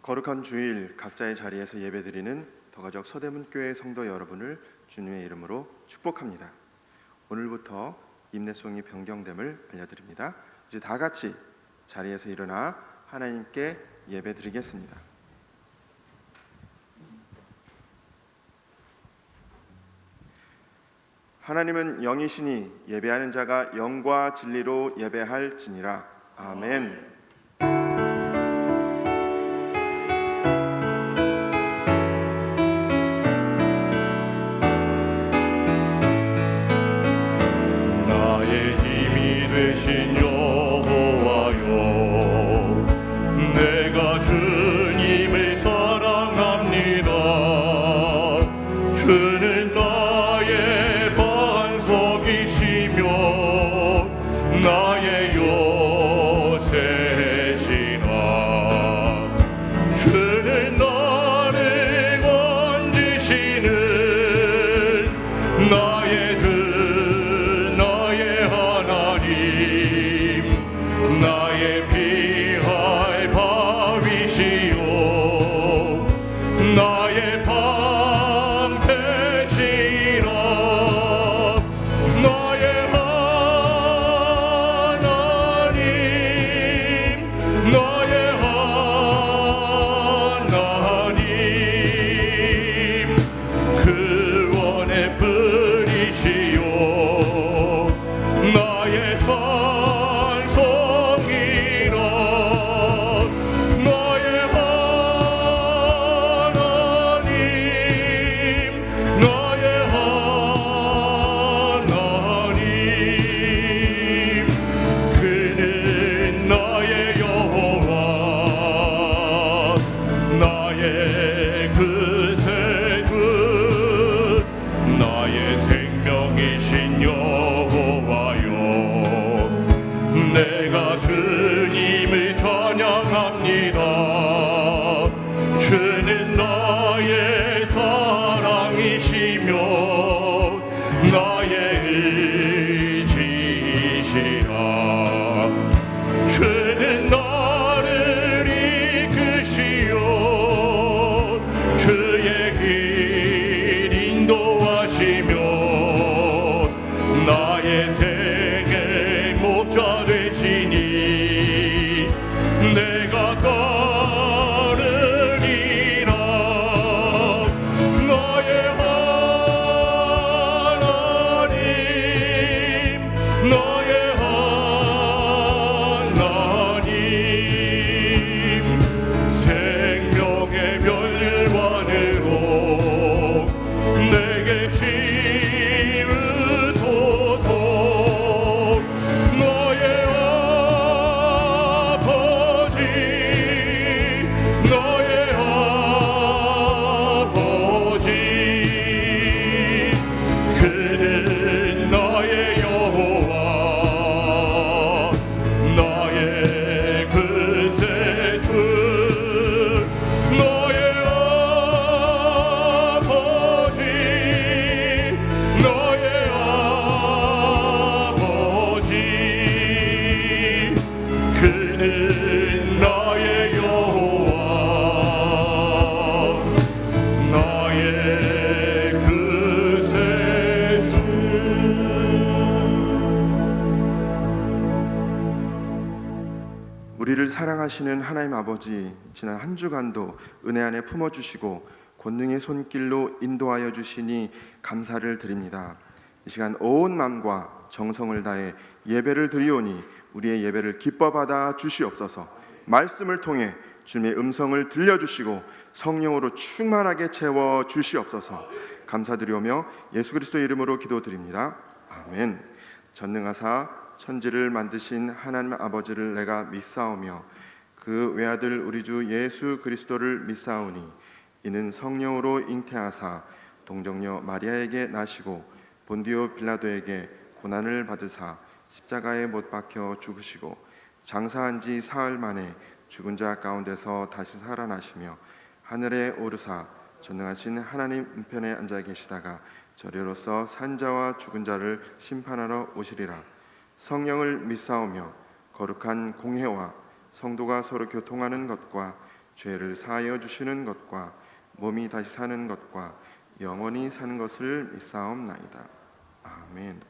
거룩한 주일 각자의 자리에서 예배드리는 더가족 서대문교회 성도 여러분을 주님의 이름으로 축복합니다. 오늘부터 임내송이 변경됨을 알려드립니다. 이제 다 같이 자리에서 일어나 하나님께 예배드리겠습니다. 하나님은 영이시니 예배하는 자가 영과 진리로 예배할지니라. 아멘. 나의 힘이 되신 여호와여, 내가 주님을 사랑합니다. 주는 나의 반석이시며 나의 요새시라. 주는 나를 건지시는 나의 나의 하나님, 나의 피할 바위시요 나의 방패시라. 나의 하나님, 나의 하나님, 구원의 뿌리시요 나의 산성이라. 나의 하나님, 나의 하나님, 그는 나의 여호와, 나의 구세주, 나의 생명이신 여호와여, 내가 주님을 찬양합니다. 주는 나의 사랑이시며 나의 의지시라. 주는 나를 이끄시오 주의 길 인도하시며 나의 생의 목자 되시니 내가 따르리라. 나의 하나님, 나의 하나님, 생명의 면류관으로 내게 치우소서. 너의 아버지, 너의 아버지, 그는 나의 여호와, 나의 구세주, 너의 아버지, 너의 아버지, 그는 나의 여호와, 나의 구세주. 우리를 사랑하시는 하나님 아버지, 지난 한 주간도 은혜 안에 품어주시고 권능의 손길로 인도하여 주시니 감사를 드립니다. 이 시간 온 마음과 정성을 다해 예배를 드리오니 우리의 예배를 기뻐 받아 주시옵소서. 말씀을 통해 주님의 음성을 들려주시고 성령으로 충만하게 채워 주시옵소서. 감사드리오며 예수 그리스도의 이름으로 기도드립니다. 아멘. 전능하사 천지를 만드신 하나님 아버지를 내가 믿사오며 그 외아들 우리 주 예수 그리스도를 믿사오니 이는 성령으로 잉태하사 동정녀 마리아에게 나시고 본디오 빌라도에게 고난을 받으사 십자가에 못 박혀 죽으시고 장사한 지 사흘 만에 죽은 자 가운데서 다시 살아나시며 하늘에 오르사 전능하신 하나님 우편에 앉아 계시다가 저리로서 산자와 죽은 자를 심판하러 오시리라. 성령을 믿사오며 거룩한 공회와 성도가 서로 교통하는 것과 죄를 사하여 주시는 것과 몸이 다시 사는 것과 영원히 사는 것을 믿사옵나이다. 아멘.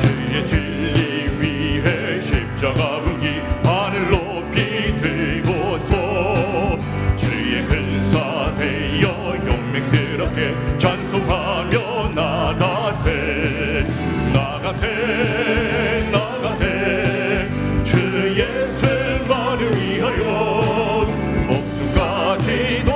주의 진리 위해 십자가 분기 하늘 높이 들고서 주의 근사되어 용맹스럽게 찬송하며 나가세 나가세 나가세 주 예수만을 위하여 목숨까지도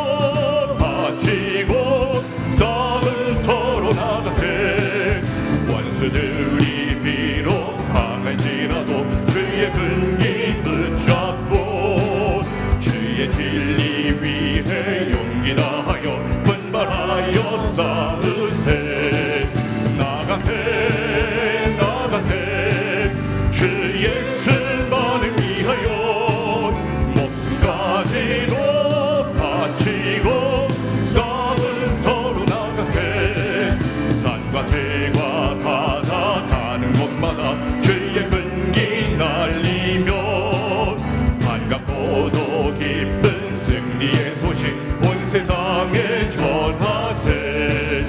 바치고 썩은 터로 나가세 원수들이 비록 강할지라도 주의 근기 붙잡고 주의 진리 위해 용기 다하여 분발하여 싸우세 나가세 나가세 주 예수만을 위하여 목숨까지도 바치고 썩은 터로 나가세 산과 들과 바다 가는 곳마다 주의 근기 날리며 반갑고도 기쁜 승리의 소식 온 세상에 전하세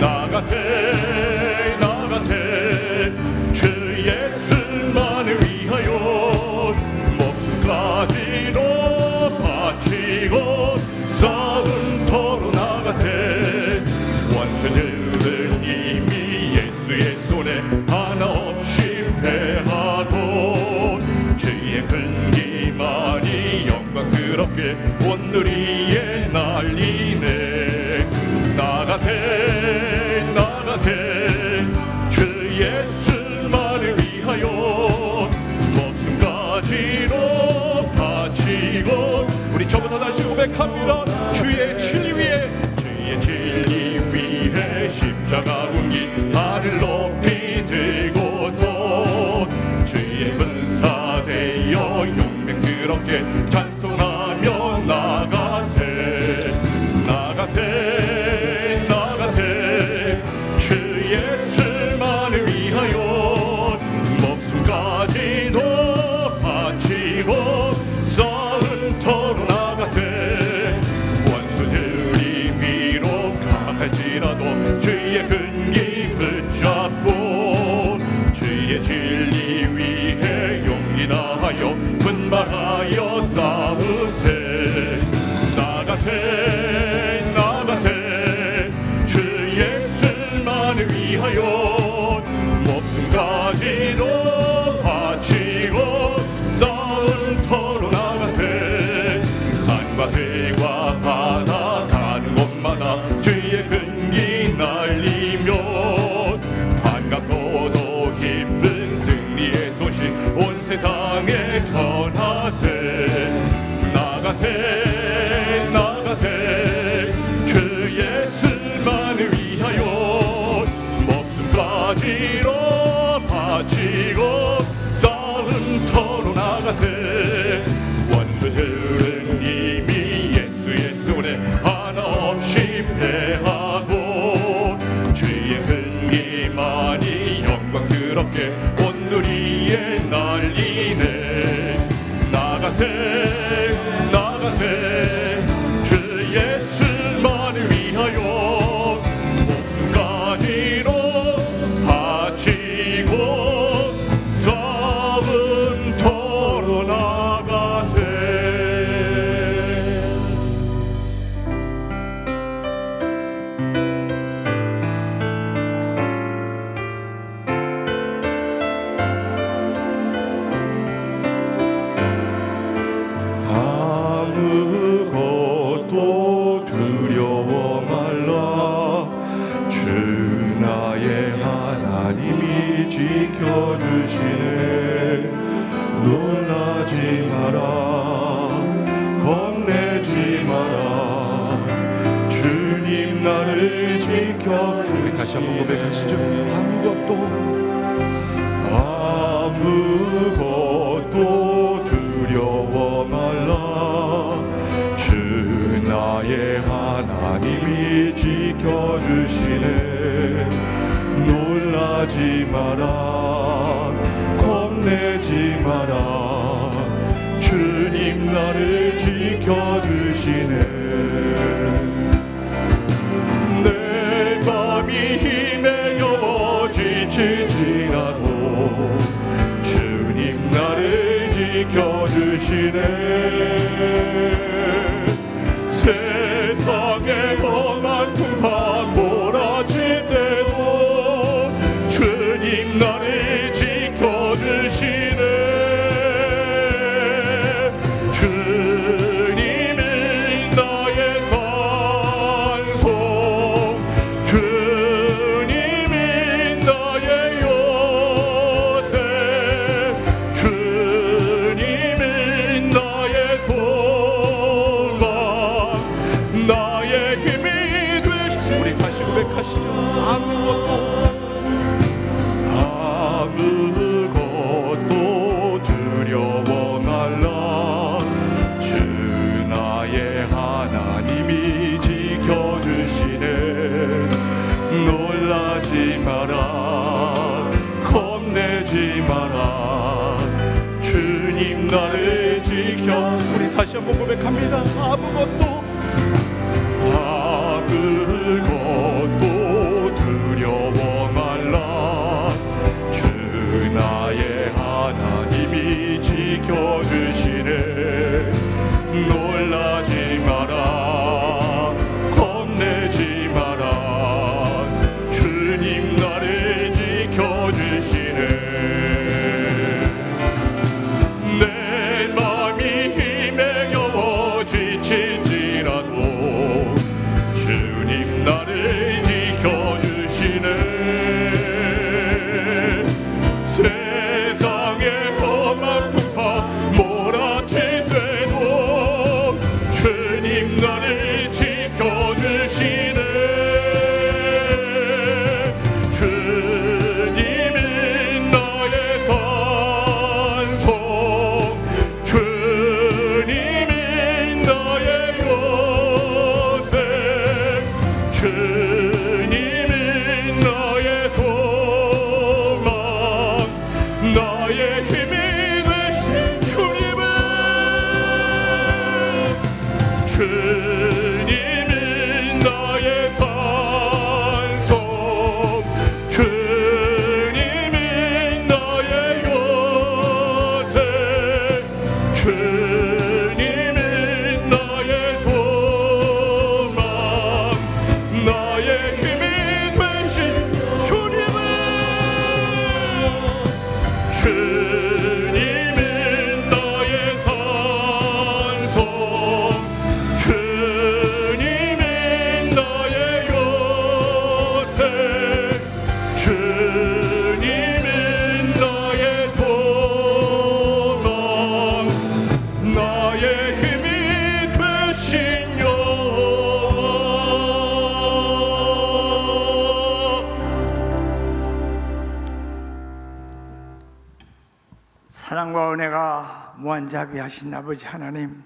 나가세 나가세 주 예수만을 위하여 목숨까지도 바치고 썩은 터로 나가세 원수들은 이미 예수의 손에 하나 없이 패하고 주의 근기만이 영광스럽게 온누리에 날리네 나가세 나가세 주 예수만을 위하여 목숨까지도 바치고 우리 저부터 다시 고백합니다. 주의 진리 위에 주의 진리 위해 십자가 군기 하늘 높이 들고서 주의 분사되어 용맹스럽게 찬송하며 나가세 나가세 나가세 주 예수만을 위하여 목숨까지도 바치고 썩은 터로 나가세 원수들이 비록 강할지라도 주의 근기 붙잡고 주의 진리 위해 용기 다하여 분발하여 싸우세 나가세 나가세 주 예수만을 위하여 목숨까지도 바치고 썩은 터로 나가세 산과 들과 바다 가는 곳마다 주의 근기 날리며 반갑고도 기쁜 승리의 소식 온 세상에 전하세 나가세 나가세 주 예수만을 위하여 목숨까지로 바치고 썩은 터로 나가세 원수들은 이미 예수의 손에 하나 없이 패하고 주의 근기만이 영광스럽게 온누리에 날리네 나가세 나가세 주 예수만을 위하여 목숨까지로 바치고 썩은 터로 나가세 아무것도 두려워 말라 주 나의 하나님이 지켜주시네 놀라지 마라 겁내지 마라 주님 나를 지켜 우리 다시 한번 고백하시죠 아무것도 두려워 말라 주 나의 하나님이 지켜주시네 겁내지 마라 겁내지 마라 주님 나를 지켜주시네 내 밤이 힘에 겨워 지칠지라도 주님 나를 지켜주시네 세상의 험한 풍파 몰아칠 때도 주님 나를 지켜주시네 주님이 나의 산소 주님이 나의 요새 주님이 나의 소망 나의 힘이 되시 우리 다시 고백하시죠 아무것도 두려워 말라 주 나의 하나님이 지켜주시네 놀라지 마라 겁내지 마라 주님 나를 지켜 우리 다시 한번 고백합니다 아무것도 두려워 말라 주 나의 하나님이 지켜주시네 놀라지 마라 겁내지 마라 주님 나를 지켜주시네 내 맘이 힘에 겨워 지치지라도 주님 나를 지켜주시네 세상의 험한 풍파 몰아칠 때도 주님 나를 지켜주시네 주님이 나의 산소 주님이 나의 요새 주님이 나의 소망 나의 힘이 되신 주님이 나의 산소 주님이 나의 요새 주님이 나의 소망 나의 힘이 되신 주님이 나의 산소 주님이 나의 요새 주님이 나의 소망 나의 힘이 되신 사랑과 은혜가 무한자비하신 아버지 하나님,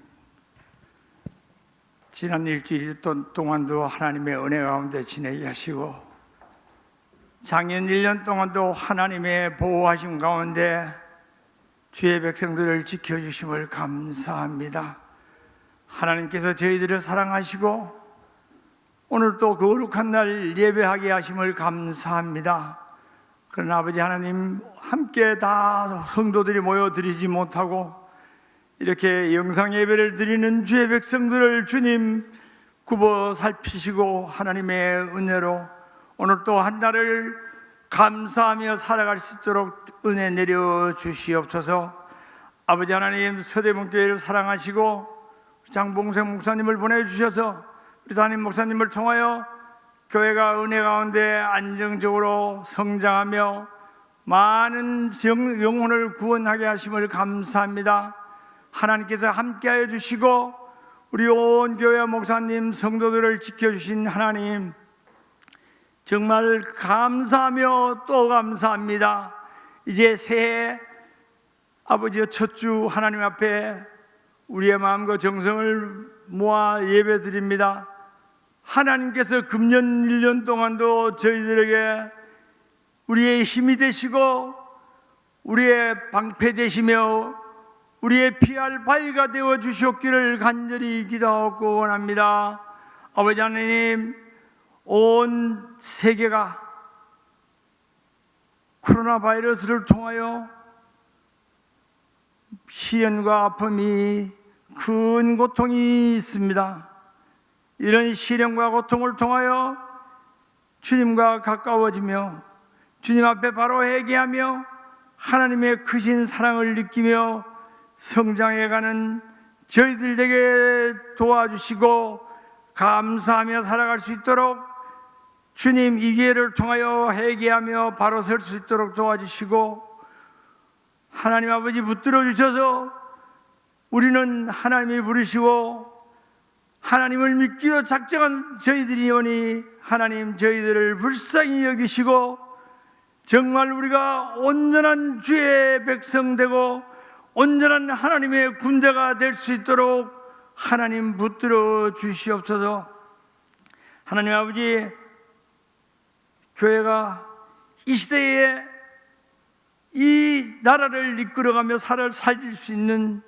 지난 일주일 동안도 하나님의 은혜 가운데 지내게 하시고 작년 1년 동안도 하나님의 보호하심 가운데 주의 백성들을 지켜주심을 감사합니다. 하나님께서 저희들을 사랑하시고 오늘 또 거룩한 날 예배하게 하심을 감사합니다. 그러나 아버지 하나님, 함께 다 성도들이 모여드리지 못하고 이렇게 영상 예배를 드리는 주의 백성들을 주님 굽어 살피시고 하나님의 은혜로 오늘 또 한 달을 감사하며 살아갈 수 있도록 은혜 내려 주시옵소서. 아버지 하나님, 서대문교회를 사랑하시고 장봉생 목사님을 보내주셔서 우리 담임 목사님을 통하여 교회가 은혜 가운데 안정적으로 성장하며 많은 영혼을 구원하게 하심을 감사합니다. 하나님께서 함께하여 주시고 우리 온 교회 목사님 성도들을 지켜주신 하나님, 정말 감사하며 또 감사합니다. 이제 새해 아버지의 첫 주 하나님 앞에 우리의 마음과 정성을 모아 예배드립니다. 하나님께서 금년 1년 동안도 저희들에게 우리의 힘이 되시고 우리의 방패 되시며 우리의 피할 바위가 되어 주시옵기를 간절히 기도하고 원합니다. 아버지 하나님, 온 세계가 코로나 바이러스를 통하여 시련과 아픔이 큰 고통이 있습니다. 이런 시련과 고통을 통하여 주님과 가까워지며 주님 앞에 바로 회개하며 하나님의 크신 사랑을 느끼며 성장해가는 저희들 되게 도와주시고 감사하며 살아갈 수 있도록 주님 이 기회를 통하여 회개하며 바로 설 수 있도록 도와주시고 하나님 아버지 붙들어 주셔서 우리는 하나님이 부르시고 하나님을 믿기로 작정한 저희들이오니 하나님 저희들을 불쌍히 여기시고 정말 우리가 온전한 주의 백성 되고 온전한 하나님의 군대가 될 수 있도록 하나님 붙들어 주시옵소서. 하나님 아버지, 교회가 이 시대에 이 나라를 이끌어가며 살릴 수 있는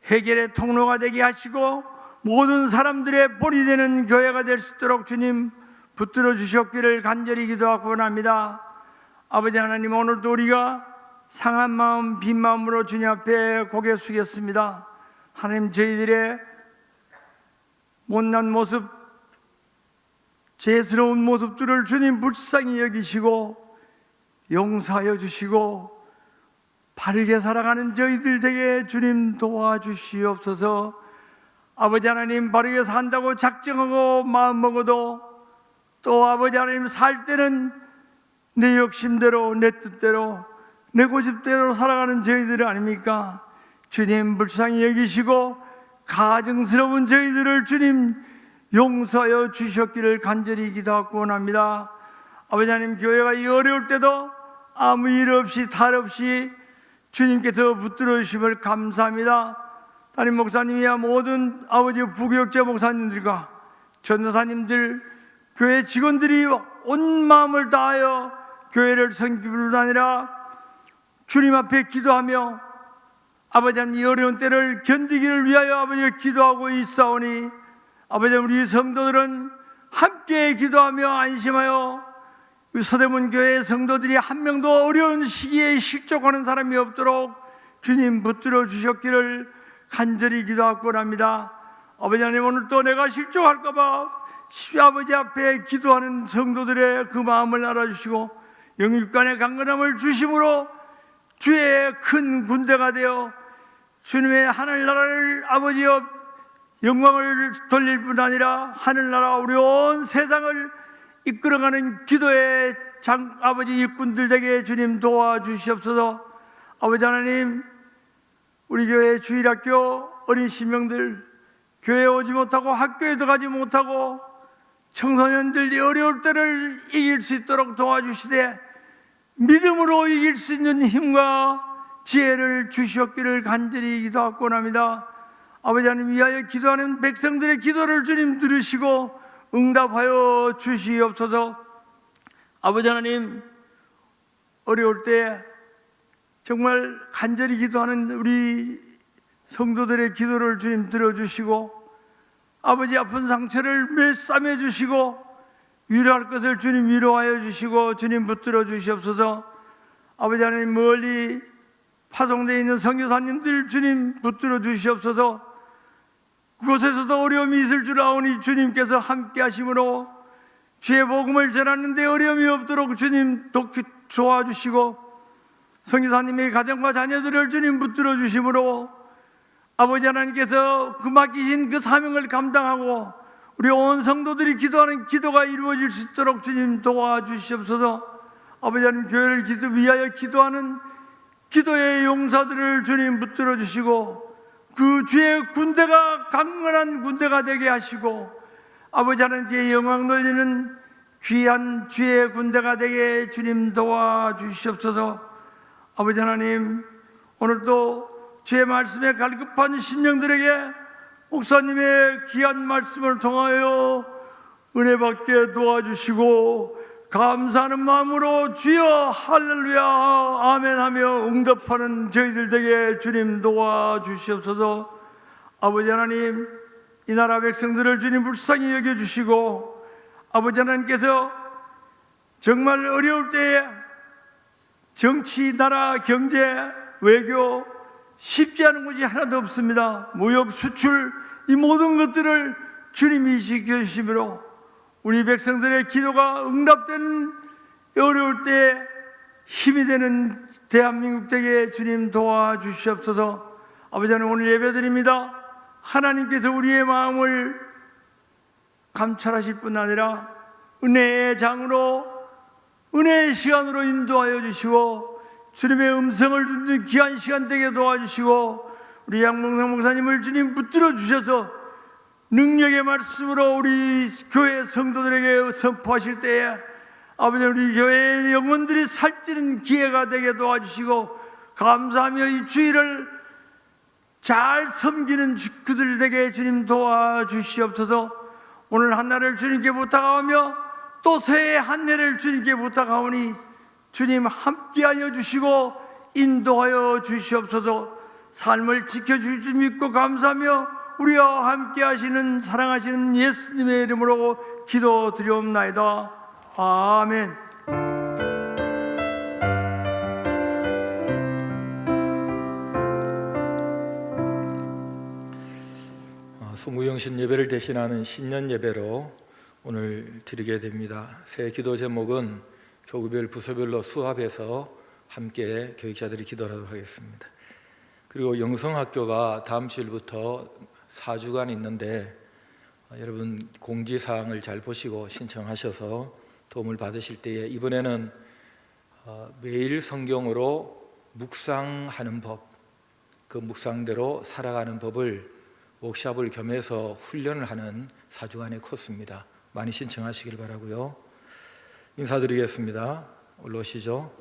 해결의 통로가 되게 하시고 모든 사람들의 본이 되는 교회가 될 수 있도록 주님 붙들어 주셨기를 간절히 기도하고 원합니다. 아버지 하나님, 오늘도 우리가 상한 마음, 빈 마음으로 주님 앞에 고개 숙였습니다. 하나님, 저희들의 못난 모습, 죄스러운 모습들을 주님 불쌍히 여기시고 용서하여 주시고 바르게 살아가는 저희들 되게 주님 도와주시옵소서. 아버지 하나님, 바르게 산다고 작정하고 마음먹어도 또 아버지 하나님, 살 때는 내 욕심대로, 내 뜻대로, 내 고집대로 살아가는 저희들 아닙니까? 주님 불쌍히 여기시고 가증스러운 저희들을 주님 용서하여 주셨기를 간절히 기도하고 원합니다. 아버지 하나님, 교회가 이 어려울 때도 아무 일 없이 탈 없이 주님께서 붙들어 주심을 감사합니다. 담임 목사님이야 모든 아버지 부교육자 목사님들과 전도사님들, 교회 직원들이 온 마음을 다하여 교회를 섬길 뿐 아니라 주님 앞에 기도하며 아버지 하나님, 이 어려운 때를 견디기를 위하여 아버지가 기도하고 있사오니 아버지, 우리 성도들은 함께 기도하며 안심하여 서대문 교회 성도들이 한 명도 어려운 시기에 실족하는 사람이 없도록 주님 붙들어 주셨기를 간절히 기도하고 합니다. 아버지 하나님, 오늘 또 내가 실족할까봐 아버지 앞에 기도하는 성도들의 그 마음을 알아주시고 영육간의 강건함을 주심으로 주의 큰 군대가 되어 주님의 하늘나라를 아버지여 영광을 돌릴 뿐 아니라 하늘나라 우리 온 세상을 이끌어가는 기도의 아버지 일꾼들 되게 주님 도와주시옵소서. 아버지 하나님, 우리 교회 주일학교 어린 신명들 교회에 오지 못하고 학교에도 가지 못하고 청소년들이 어려울 때를 이길 수 있도록 도와주시되 믿음으로 이길 수 있는 힘과 지혜를 주시옵기를 간절히 기도하고 합니다. 아버지 하나님, 위하여 기도하는 백성들의 기도를 주님 들으시고 응답하여 주시옵소서. 아버지 하나님, 어려울 때 정말 간절히 기도하는 우리 성도들의 기도를 주님 들어주시고 아버지 아픈 상처를 메싸매 주시고 위로할 것을 주님 위로하여 주시고 주님 붙들어 주시옵소서. 아버지 하나님, 멀리 파송되어 있는 선교사님들 주님 붙들어 주시옵소서. 그곳에서도 어려움이 있을 줄 아오니 주님께서 함께 하심으로 주의 복음을 전하는데 어려움이 없도록 주님 도와주시고 선교사님의 가정과 자녀들을 주님 붙들어 주심으로 아버지 하나님께서 그 맡기신 그 사명을 감당하고 우리 온 성도들이 기도하는 기도가 이루어질 수 있도록 주님 도와주시옵소서. 아버지 하나님, 교회를 위하여 기도하는 기도의 용사들을 주님 붙들어 주시고 그 주의 군대가 강건한 군대가 되게 하시고 아버지 하나님께 영광 돌리는 귀한 주의 군대가 되게 주님 도와주시옵소서. 아버지 하나님, 오늘도 주의 말씀에 갈급한 심령들에게 목사님의 귀한 말씀을 통하여 은혜 받게 도와주시고 감사하는 마음으로 주여 할렐루야 아멘하며 응답하는 저희들 되게 주님 도와주시옵소서. 아버지 하나님, 이 나라 백성들을 주님 불쌍히 여겨주시고, 아버지 하나님께서 정말 어려울 때에 정치, 나라, 경제, 외교 쉽지 않은 것이 하나도 없습니다. 무역, 수출, 이 모든 것들을 주님이 지켜주심으로 우리 백성들의 기도가 응답되는 어려울 때 힘이 되는 대한민국 되게 주님 도와주시옵소서. 아버지 하나님, 오늘 예배드립니다. 하나님께서 우리의 마음을 감찰하실 뿐 아니라 은혜의 장으로, 은혜의 시간으로 인도하여 주시고, 주님의 음성을 듣는 귀한 시간 되게 도와주시고, 우리 양봉상 목사님을 주님 붙들어 주셔서 능력의 말씀으로 우리 교회 성도들에게 선포하실 때에 아버지, 우리 교회의 영혼들이 살찌는 기회가 되게 도와주시고, 감사하며 이 주일을 잘 섬기는 그들에게 주님 도와주시옵소서. 오늘 한날을 주님께 부탁하며 또 새해 한 해를 주님께 부탁하오니 주님 함께하여 주시고 인도하여 주시옵소서. 삶을 지켜주실 줄 믿고 감사하며 우리와 함께 하시는 사랑하시는 예수님의 이름으로 기도드리옵나이다. 아멘. 송구영신 예배를 대신하는 신년 예배로 오늘 드리게 됩니다. 새 기도 제목은 교구별 부서별로 수합해서 함께 교육자들이 기도하도록 하겠습니다. 그리고 영성학교가 다음 주일부터 4주간 있는데 여러분 공지사항을 잘 보시고 신청하셔서 도움을 받으실 때에 이번에는 매일 성경으로 묵상하는 법, 그 묵상대로 살아가는 법을 워크숍을 겸해서 훈련을 하는 4주간의 코스입니다. 많이 신청하시길 바라고요. 인사드리겠습니다. 올라오시죠.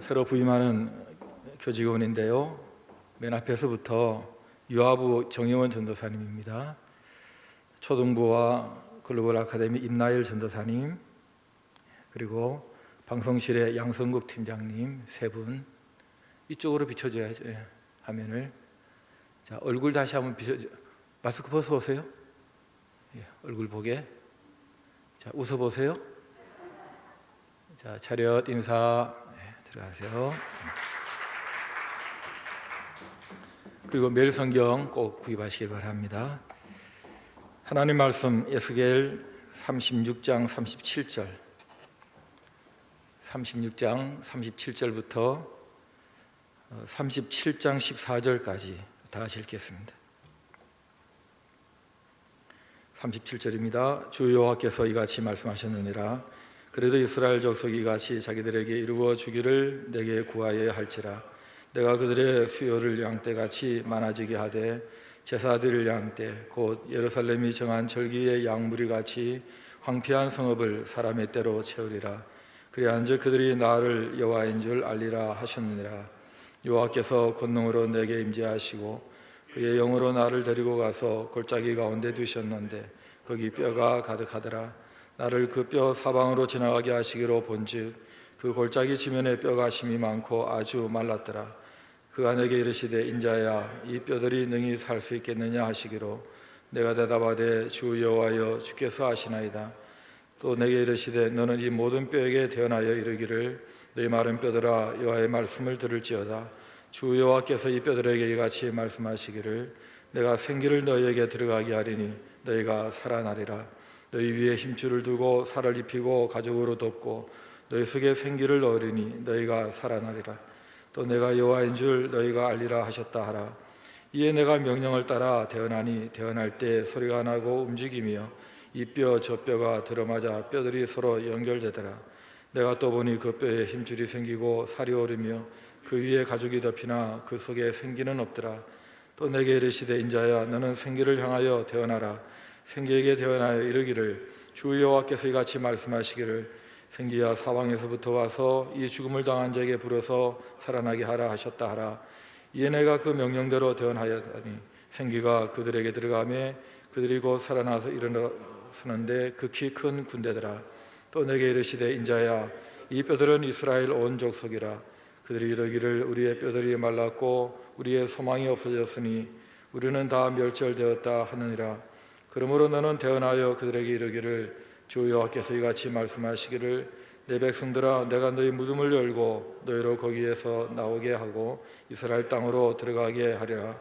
새로 부임하는 교직원인데요, 맨 앞에서부터 유아부 정영원 전도사님입니다. 초등부와 글로벌 아카데미 임나일 전도사님, 그리고 방송실의 양성국 팀장님 세 분. 이쪽으로 비춰줘야죠. 화면을. 자, 얼굴 다시 한번 비춰. 마스크 벗어보세요. 예, 얼굴 보게. 자, 웃어보세요. 자, 차렷 인사. 들어가세요. 그리고 매일 성경 꼭 구입하시기 바랍니다. 하나님 말씀 에스겔 36장 37절 36장 37절부터 37장 14절까지 다 같이 읽겠습니다. 37절입니다. 주 여호와께서 이같이 말씀하셨느니라. 그래도 이스라엘 족속이 이같이 자기들에게 이루어 주기를 내게 구하여야 할지라. 내가 그들의 수요를 양떼같이 많아지게 하되 제사드릴 양떼 곧 예루살렘이 정한 절기의 양무리같이 황폐한 성읍을 사람의 때로 채우리라. 그리한즉 그들이 나를 여호와인 줄 알리라 하셨느니라. 여호와께서 권능으로 내게 임재하시고 그의 영으로 나를 데리고 가서 골짜기 가운데 두셨는데 거기 뼈가 가득하더라. 나를 그 뼈 사방으로 지나가게 하시기로 본즉 그 골짜기 지면에 뼈가 심이 많고 아주 말랐더라. 그가 내게 이르시되 인자야 이 뼈들이 능히 살 수 있겠느냐 하시기로 내가 대답하되 주 여호와여 주께서 아시나이다. 또 내게 이르시되 너는 이 모든 뼈에게 대언하여 이르기를 너희 마른 뼈들아 여호와의 말씀을 들을지어다. 주 여호와께서 이 뼈들에게 이같이 말씀하시기를 내가 생기를 너희에게 들어가게 하리니 너희가 살아나리라. 너희 위에 힘줄을 두고 살을 입히고 가죽으로 덮고 너희 속에 생기를 넣으리니 너희가 살아나리라. 또 내가 여호와인 줄 너희가 알리라 하셨다 하라. 이에 내가 명령을 따라 대언하니 대언할 때 소리가 나고 움직이며 이 뼈 저 뼈가 들어맞아 뼈들이 서로 연결되더라. 내가 또 보니 그 뼈에 힘줄이 생기고 살이 오르며 그 위에 가죽이 덮이나 그 속에 생기는 없더라. 또 내게 이르시되 인자야 너는 생기를 향하여 대언하라. 생기에게 대언하여 이르기를 주 여호와께서 이같이 말씀하시기를 생기야 사방에서부터 와서 이 죽음을 당한 자에게 불어서 살아나게 하라 하셨다 하라. 이에 내가 그 명령대로 대언하였더니 생기가 그들에게 들어가매 그들이 곧 살아나서 서는데 극히 큰 군대더라. 또 내게 이르시되 인자야 이 뼈들은 이스라엘 온 족속이라. 그들이 이르기를 우리의 뼈들이 말랐고 우리의 소망이 없어졌으니 우리는 다 멸절되었다 하느니라. 그러므로 너는 대언하여 그들에게 이르기를 주 여호와께서 이같이 말씀하시기를 내 백성들아 내가 너희 무덤을 열고 너희로 거기에서 나오게 하고 이스라엘 땅으로 들어가게 하리라.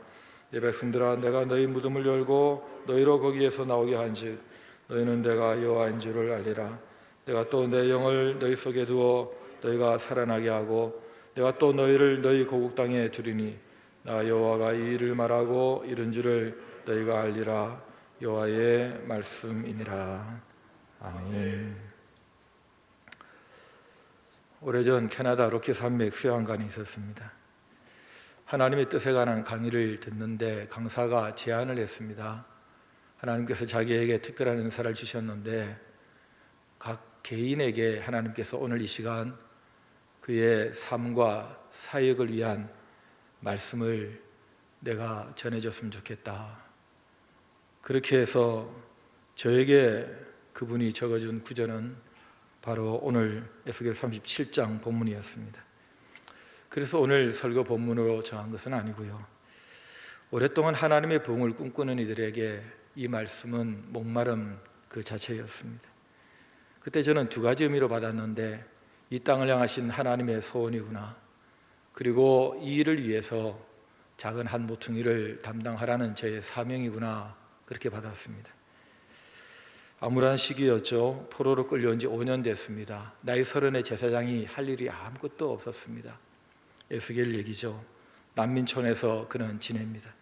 내 백성들아 내가 너희 무덤을 열고 너희로 거기에서 나오게 한즉 너희는 내가 여호와인 줄을 알리라. 내가 또 내 영을 너희 속에 두어 너희가 살아나게 하고 내가 또 너희를 너희 고국 땅에 두리니 나 여호와가 이 일을 말하고 이른 줄을 너희가 알리라. 여호와의 말씀이니라. 아멘. 오래전 캐나다 로키 산맥 수양관이 있었습니다. 하나님의 뜻에 관한 강의를 듣는데 강사가 제안을 했습니다. 하나님께서 자기에게 특별한 은사를 주셨는데 각 개인에게 하나님께서 오늘 이 시간 그의 삶과 사역을 위한 말씀을 내가 전해줬으면 좋겠다. 그렇게 해서 저에게 그분이 적어준 구절은 바로 오늘 에스겔 37장 본문이었습니다. 그래서 오늘 설교 본문으로 정한 것은 아니고요, 오랫동안 하나님의 부흥을 꿈꾸는 이들에게 이 말씀은 목마름 그 자체였습니다. 그때 저는 두 가지 의미로 받았는데 이 땅을 향하신 하나님의 소원이구나, 그리고 이 일을 위해서 작은 한 모퉁이를 담당하라는 저의 사명이구나, 그렇게 받았습니다. 암울한 시기였죠. 포로로 끌려온 지 5년 됐습니다. 나이 30의 제사장이 할 일이 아무것도 없었습니다. 에스겔 얘기죠. 난민촌에서 그는 지냅니다.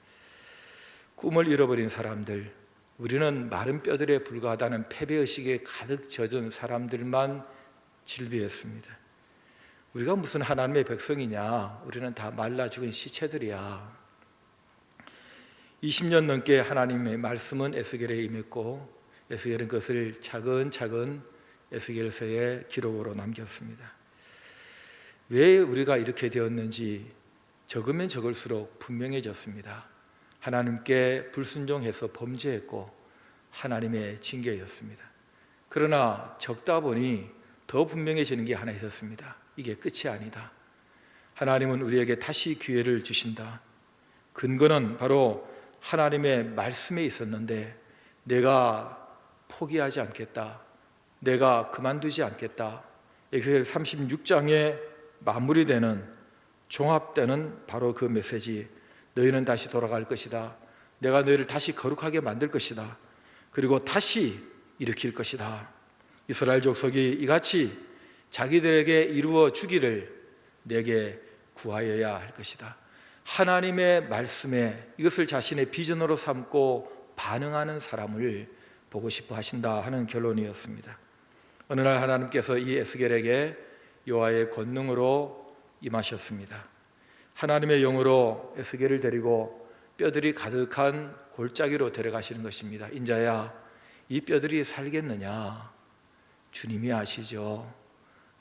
꿈을 잃어버린 사람들, 우리는 마른 뼈들에 불과하다는 패배의식에 가득 젖은 사람들만 질비했습니다. 우리가 무슨 하나님의 백성이냐, 우리는 다 말라 죽은 시체들이야. 20년 넘게 하나님의 말씀은 에스겔에 임했고 에스겔은 그것을 차근차근 에스겔서의 기록으로 남겼습니다. 왜 우리가 이렇게 되었는지 적으면 적을수록 분명해졌습니다. 하나님께 불순종해서 범죄했고 하나님의 징계였습니다. 그러나 적다 보니 더 분명해지는 게 하나 있었습니다. 이게 끝이 아니다. 하나님은 우리에게 다시 기회를 주신다. 근거는 바로 하나님의 말씀에 있었는데 내가 포기하지 않겠다, 내가 그만두지 않겠다. 에스겔 36장에 마무리되는, 종합되는 바로 그 메시지, 너희는 다시 돌아갈 것이다, 내가 너희를 다시 거룩하게 만들 것이다, 그리고 다시 일으킬 것이다. 이스라엘 족속이 이같이 자기들에게 이루어 주기를 내게 구하여야 할 것이다. 하나님의 말씀에 이것을 자신의 비전으로 삼고 반응하는 사람을 보고 싶어 하신다 하는 결론이었습니다. 어느 날 하나님께서 이 에스겔에게 여호와의 권능으로 임하셨습니다. 하나님의 영으로 에스겔을 데리고 뼈들이 가득한 골짜기로 데려가시는 것입니다. 인자야, 이 뼈들이 살겠느냐? 주님이 아시죠.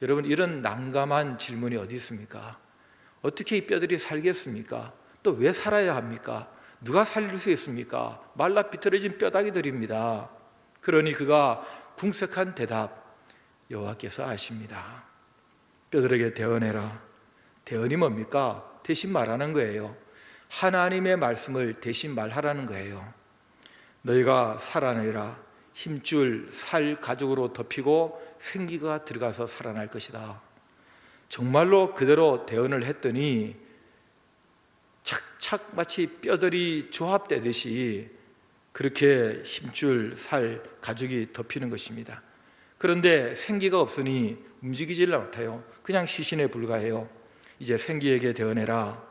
여러분, 이런 난감한 질문이 어디 있습니까? 어떻게 이 뼈들이 살겠습니까? 또 왜 살아야 합니까? 누가 살릴 수 있습니까? 말라 비틀어진 뼈다귀들입니다. 그러니 그가 궁색한 대답, 여호와께서 아십니다. 뼈들에게 대언해라. 대언이 뭡니까? 대신 말하는 거예요. 하나님의 말씀을 대신 말하라는 거예요. 너희가 살아내라. 힘줄 살 가죽으로 덮이고 생기가 들어가서 살아날 것이다. 정말로 그대로 대언을 했더니 착착 마치 뼈들이 조합되듯이 그렇게 힘줄 살 가죽이 덮이는 것입니다. 그런데 생기가 없으니 움직이질 못해요. 그냥 시신에 불과해요. 이제 생기에게 대언해라.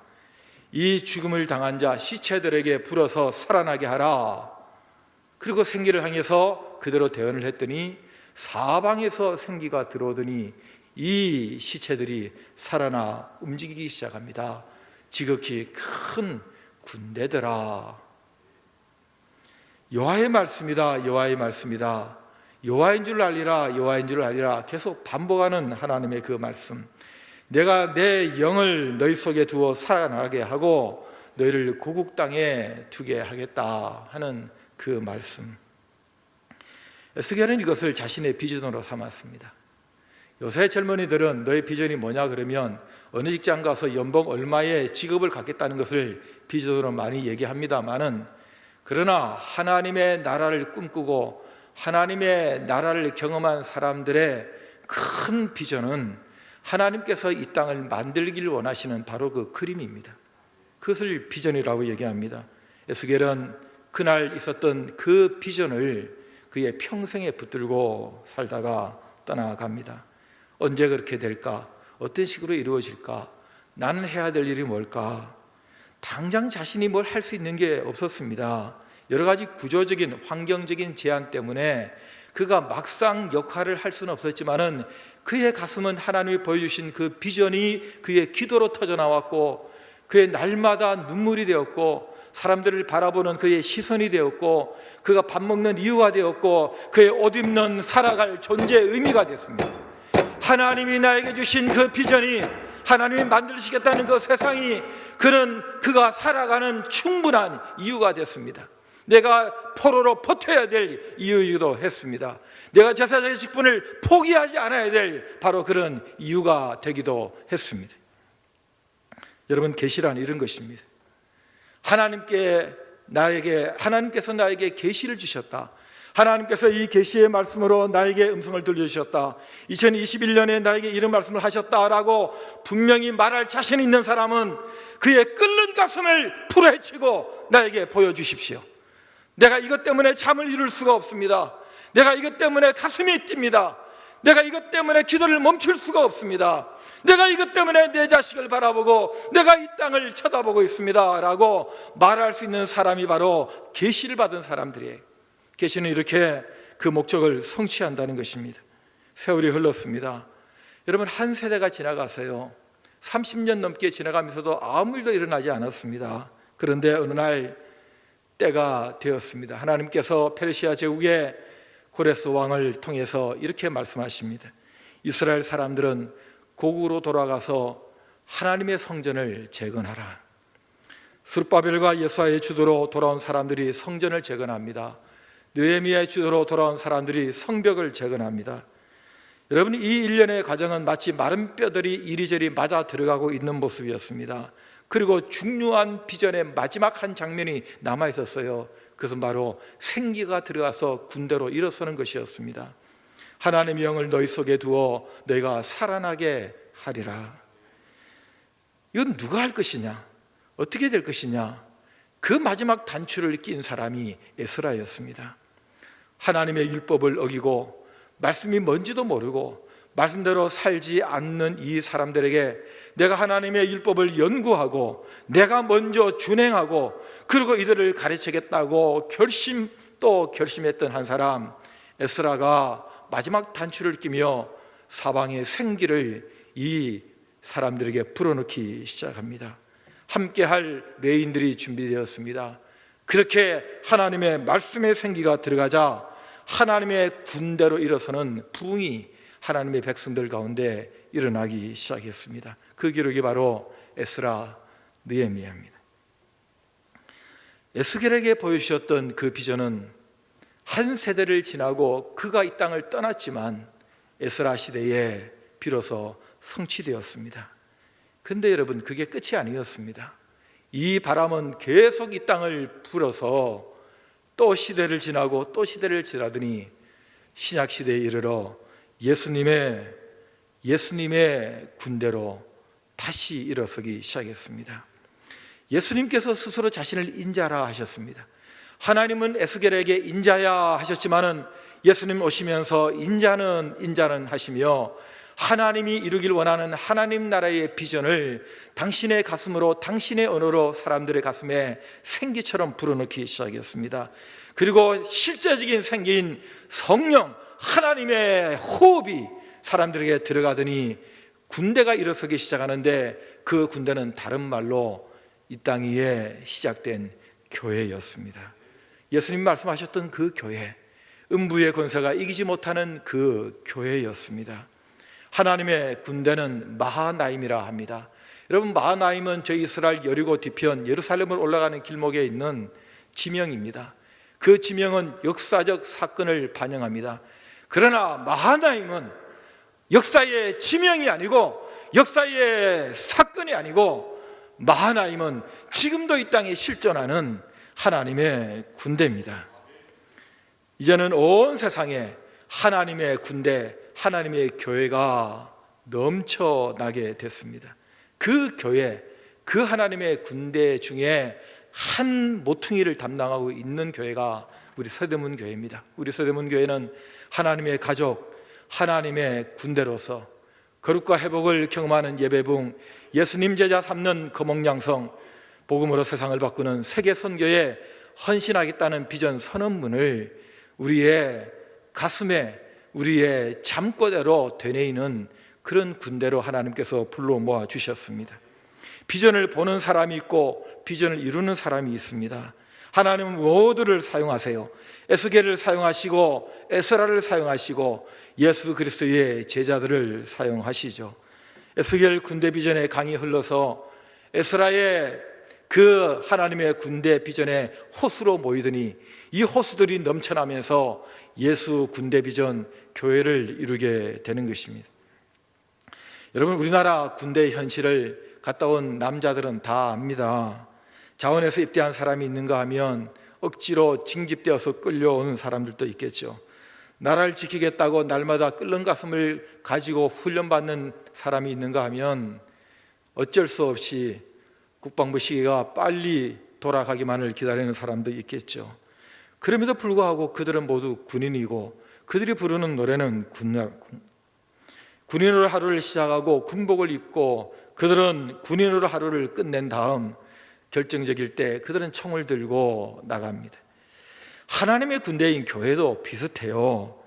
이 죽음을 당한 자 시체들에게 불어서 살아나게 하라. 그리고 생기를 향해서 그대로 대언을 했더니 사방에서 생기가 들어오더니 이 시체들이 살아나 움직이기 시작합니다. 지극히 큰 군대더라. 여호와의 말씀이다, 여호와의 말씀이다, 여호와인 줄 알리라, 여호와인 줄 알리라, 계속 반복하는 하나님의 그 말씀. 내가 내 영을 너희 속에 두어 살아나게 하고 너희를 고국 땅에 두게 하겠다 하는 그 말씀. 에스겔은 이것을 자신의 비전으로 삼았습니다. 요새 젊은이들은 너의 비전이 뭐냐 그러면 어느 직장 가서 연봉 얼마의 직업을 갖겠다는 것을 비전으로 많이 얘기합니다마는, 그러나 하나님의 나라를 꿈꾸고 하나님의 나라를 경험한 사람들의 큰 비전은 하나님께서 이 땅을 만들기를 원하시는 바로 그 그림입니다. 그것을 비전이라고 얘기합니다. 에스겔은 그날 있었던 그 비전을 그의 평생에 붙들고 살다가 떠나갑니다. 언제 그렇게 될까? 어떤 식으로 이루어질까? 나는 해야 될 일이 뭘까? 당장 자신이 뭘 할 수 있는 게 없었습니다. 여러 가지 구조적인 환경적인 제한 때문에 그가 막상 역할을 할 수는 없었지만은 그의 가슴은 하나님이 보여주신 그 비전이 그의 기도로 터져나왔고, 그의 날마다 눈물이 되었고, 사람들을 바라보는 그의 시선이 되었고, 그가 밥 먹는 이유가 되었고, 그의 옷 입는 살아갈 존재의 의미가 됐습니다. 하나님이 나에게 주신 그 비전이, 하나님이 만들시겠다는 그 세상이 그가 살아가는 충분한 이유가 됐습니다. 내가 포로로 버텨야 될 이유이기도 했습니다. 내가 제사장의 직분을 포기하지 않아야 될 바로 그런 이유가 되기도 했습니다. 여러분, 계시란 이런 것입니다. 하나님께서 나에게 계시를 주셨다. 하나님께서 이 계시의 말씀으로 나에게 음성을 들려주셨다. 2021년에 나에게 이런 말씀을 하셨다라고 분명히 말할 자신 있는 사람은 그의 끓는 가슴을 풀어헤치고 나에게 보여주십시오. 내가 이것 때문에 잠을 이룰 수가 없습니다. 내가 이것 때문에 가슴이 뜁니다. 내가 이것 때문에 기도를 멈출 수가 없습니다. 내가 이것 때문에 내 자식을 바라보고 내가 이 땅을 쳐다보고 있습니다 라고 말할 수 있는 사람이 바로 계시를 받은 사람들이에요. 계시는 이렇게 그 목적을 성취한다는 것입니다. 세월이 흘렀습니다. 여러분, 한 세대가 지나갔어요. 30년 넘게 지나가면서도 아무 일도 일어나지 않았습니다. 그런데 어느 날 때가 되었습니다. 하나님께서 페르시아 제국의 고레스 왕을 통해서 이렇게 말씀하십니다. 이스라엘 사람들은 고국으로 돌아가서 하나님의 성전을 재건하라. 스룹바벨과 예수아의 주도로 돌아온 사람들이 성전을 재건합니다. 느헤미야의 주도로 돌아온 사람들이 성벽을 재건합니다. 여러분, 이 일련의 과정은 마치 마른 뼈들이 이리저리 맞아 들어가고 있는 모습이었습니다. 그리고 중요한 비전의 마지막 한 장면이 남아 있었어요. 그것은 바로 생기가 들어가서 군대로 일어서는 것이었습니다. 하나님의 영을 너희 속에 두어 너희가 살아나게 하리라. 이건 누가 할 것이냐? 어떻게 될 것이냐? 그 마지막 단추를 낀 사람이 에스라였습니다. 하나님의 율법을 어기고 말씀이 뭔지도 모르고 말씀대로 살지 않는 이 사람들에게 내가 하나님의 율법을 연구하고 내가 먼저 준행하고 그리고 이들을 가르치겠다고 결심했던 한 사람, 에스라가 마지막 단추를 끼며 사방의 생기를 이 사람들에게 불어넣기 시작합니다. 함께할 레인들이 준비되었습니다. 그렇게 하나님의 말씀의 생기가 들어가자 하나님의 군대로 일어서는 부흥이 하나님의 백성들 가운데 일어나기 시작했습니다. 그 기록이 바로 에스라, 느헤미야입니다. 에스겔에게 보여주셨던 그 비전은 한 세대를 지나고 그가 이 땅을 떠났지만 에스라 시대에 비로소 성취되었습니다. 그런데 여러분, 그게 끝이 아니었습니다. 이 바람은 계속 이 땅을 불어서 또 시대를 지나고 또 시대를 지나더니 신약 시대에 이르러 예수님의 군대로 다시 일어서기 시작했습니다. 예수님께서 스스로 자신을 인자라 하셨습니다. 하나님은 에스겔에게 인자야 하셨지만은 예수님 오시면서 인자는 하시며 하나님이 이루길 원하는 하나님 나라의 비전을 당신의 가슴으로, 당신의 언어로 사람들의 가슴에 생기처럼 불어넣기 시작했습니다. 그리고 실제적인 생기인 성령, 하나님의 호흡이 사람들에게 들어가더니 군대가 일어서기 시작하는데 그 군대는 다른 말로 이 땅 위에 시작된 교회였습니다. 예수님 말씀하셨던 그 교회, 음부의 권세가 이기지 못하는 그 교회였습니다. 하나님의 군대는 마하나임이라 합니다. 여러분, 마하나임은 저희 이스라엘 여리고 뒤편 예루살렘을 올라가는 길목에 있는 지명입니다. 그 지명은 역사적 사건을 반영합니다. 그러나 마하나임은 역사의 지명이 아니고 역사의 사건이 아니고 마하나임은 지금도 이 땅에 실존하는 하나님의 군대입니다. 이제는 온 세상에 하나님의 군대, 하나님의 교회가 넘쳐나게 됐습니다. 그 교회, 그 하나님의 군대 중에 한 모퉁이를 담당하고 있는 교회가 우리 서대문 교회입니다. 우리 서대문 교회는 하나님의 가족, 하나님의 군대로서 거룩과 회복을 경험하는 예배붕, 예수님 제자 삼는 거목양성, 복음으로 세상을 바꾸는 세계 선교에 헌신하겠다는 비전 선언문을 우리의 가슴에, 우리의 잠꼬대로 되뇌이는 그런 군대로 하나님께서 불러 모아 주셨습니다. 비전을 보는 사람이 있고 비전을 이루는 사람이 있습니다. 하나님은 모두를 사용하세요. 에스겔을 사용하시고 에스라를 사용하시고 예수 그리스도의 제자들을 사용하시죠. 에스겔 군대 비전의 강이 흘러서 에스라의 그 하나님의 군대 비전에 호수로 모이더니 이 호수들이 넘쳐나면서 예수 군대 비전 교회를 이루게 되는 것입니다. 여러분, 우리나라 군대 현실을 갔다 온 남자들은 다 압니다. 자원에서 입대한 사람이 있는가 하면 억지로 징집되어서 끌려오는 사람들도 있겠죠. 나라를 지키겠다고 날마다 끓는 가슴을 가지고 훈련받는 사람이 있는가 하면 어쩔 수 없이 국방부 시기가 빨리 돌아가기만을 기다리는 사람도 있겠죠. 그럼에도 불구하고 그들은 모두 군인이고 그들이 부르는 노래는 군인으로 하루를 시작하고 군복을 입고 그들은 군인으로 하루를 끝낸 다음 결정적일 때 그들은 총을 들고 나갑니다. 하나님의 군대인 교회도 비슷해요.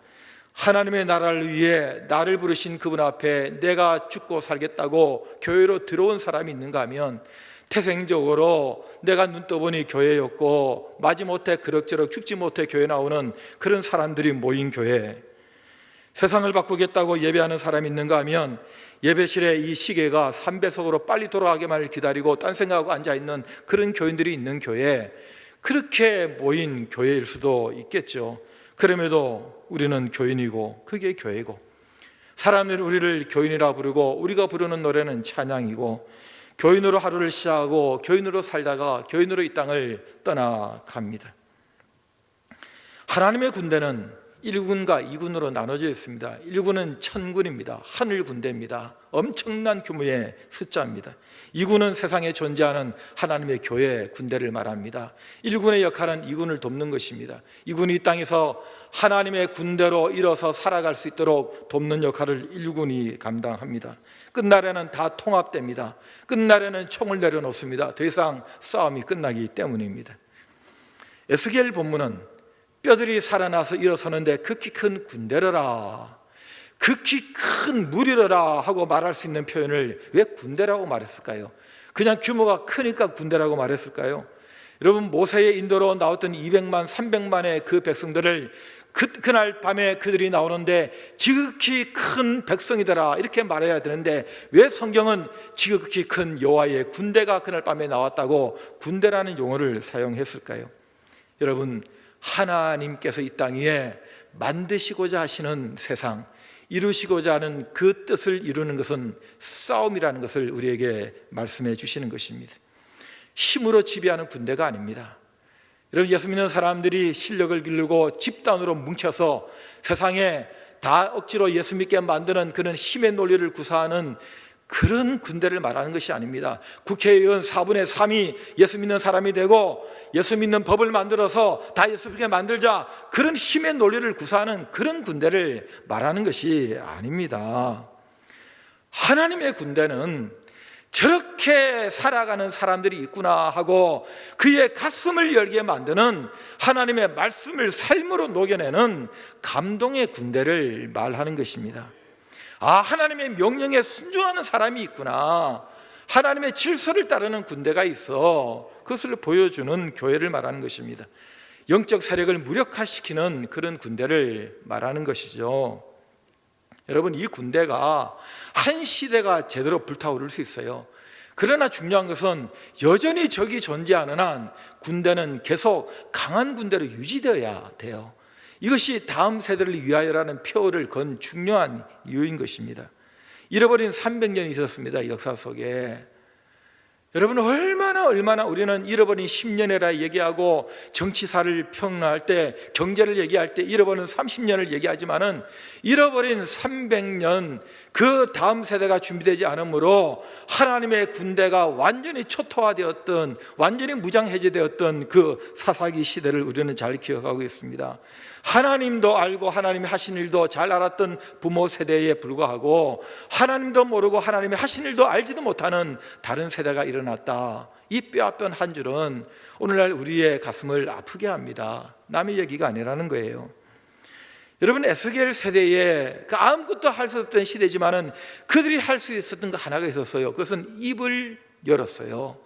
하나님의 나라를 위해 나를 부르신 그분 앞에 내가 죽고 살겠다고 교회로 들어온 사람이 있는가 하면 태생적으로 내가 눈 떠보니 교회였고 마지못해 그럭저럭 죽지 못해 교회 나오는 그런 사람들이 모인 교회. 세상을 바꾸겠다고 예배하는 사람이 있는가 하면 예배실에 이 시계가 3배속으로 빨리 돌아가기만을 기다리고 딴 생각하고 앉아있는 그런 교인들이 있는 교회, 그렇게 모인 교회일 수도 있겠죠. 그럼에도 우리는 교인이고 그게 교회고, 사람들이 우리를 교인이라 부르고 우리가 부르는 노래는 찬양이고, 교인으로 하루를 시작하고 교인으로 살다가 교인으로 이 땅을 떠나갑니다. 하나님의 군대는 1군과 2군으로 나눠져 있습니다. 1군은 천군입니다. 하늘 군대입니다. 엄청난 규모의 숫자입니다. 2군은 세상에 존재하는 하나님의 교회 군대를 말합니다. 1군의 역할은 2군을 돕는 것입니다. 2군이 이 땅에서 하나님의 군대로 일어서 살아갈 수 있도록 돕는 역할을 1군이 감당합니다. 끝날에는 다 통합됩니다. 끝날에는 총을 내려놓습니다. 더 이상 싸움이 끝나기 때문입니다. 에스겔 본문은 뼈들이 살아나서 일어서는데 극히 큰 군대로라, 극히 큰 무리로라 하고 말할 수 있는 표현을 왜 군대라고 말했을까요? 그냥 규모가 크니까 군대라고 말했을까요? 여러분, 모세의 인도로 나왔던 200만, 300만의 그 백성들을 그날 밤에 그들이 나오는데 지극히 큰 백성이더라 이렇게 말해야 되는데 왜 성경은 지극히 큰 여호와의 군대가 그날 밤에 나왔다고 군대라는 용어를 사용했을까요? 여러분, 하나님께서 이 땅 위에 만드시고자 하시는 세상, 이루시고자 하는 그 뜻을 이루는 것은 싸움이라는 것을 우리에게 말씀해 주시는 것입니다. 힘으로 지배하는 군대가 아닙니다. 여러분, 예수 믿는 사람들이 실력을 기르고 집단으로 뭉쳐서 세상에 다 억지로 예수 믿게 만드는 그런 힘의 논리를 구사하는 그런 군대를 말하는 것이 아닙니다. 국회의원 4분의 3이 예수 믿는 사람이 되고 예수 믿는 법을 만들어서 다 예수 믿게 만들자, 그런 힘의 논리를 구사하는 그런 군대를 말하는 것이 아닙니다. 하나님의 군대는 저렇게 살아가는 사람들이 있구나 하고 그의 가슴을 열게 만드는 하나님의 말씀을 삶으로 녹여내는 감동의 군대를 말하는 것입니다. 아, 하나님의 명령에 순종하는 사람이 있구나, 하나님의 질서를 따르는 군대가 있어, 그것을 보여주는 교회를 말하는 것입니다. 영적 세력을 무력화시키는 그런 군대를 말하는 것이죠. 여러분, 이 군대가 한 시대가 제대로 불타오를 수 있어요. 그러나 중요한 것은 여전히 적이 존재하는 한 군대는 계속 강한 군대로 유지되어야 돼요. 이것이 다음 세대를 위하여라는 표어를 건 중요한 이유인 것입니다. 잃어버린 300년이 있었습니다. 역사 속에. 여러분, 얼마나 우리는 잃어버린 10년이라 얘기하고 정치사를 평론할 때, 경제를 얘기할 때 잃어버린 30년을 얘기하지만은 잃어버린 300년, 그 다음 세대가 준비되지 않으므로 하나님의 군대가 완전히 초토화되었던, 완전히 무장해제되었던 그 사사기 시대를 우리는 잘 기억하고 있습니다. 하나님도 알고 하나님이 하신 일도 잘 알았던 부모 세대에 불구하고 하나님도 모르고 하나님이 하신 일도 알지도 못하는 다른 세대가 일어났다. 이 뼈아픈 한 줄은 오늘날 우리의 가슴을 아프게 합니다. 남의 얘기가 아니라는 거예요. 여러분, 에스겔 세대에 아무것도 할 수 없던 시대지만은 그들이 할 수 있었던 거 하나가 있었어요. 그것은 입을 열었어요.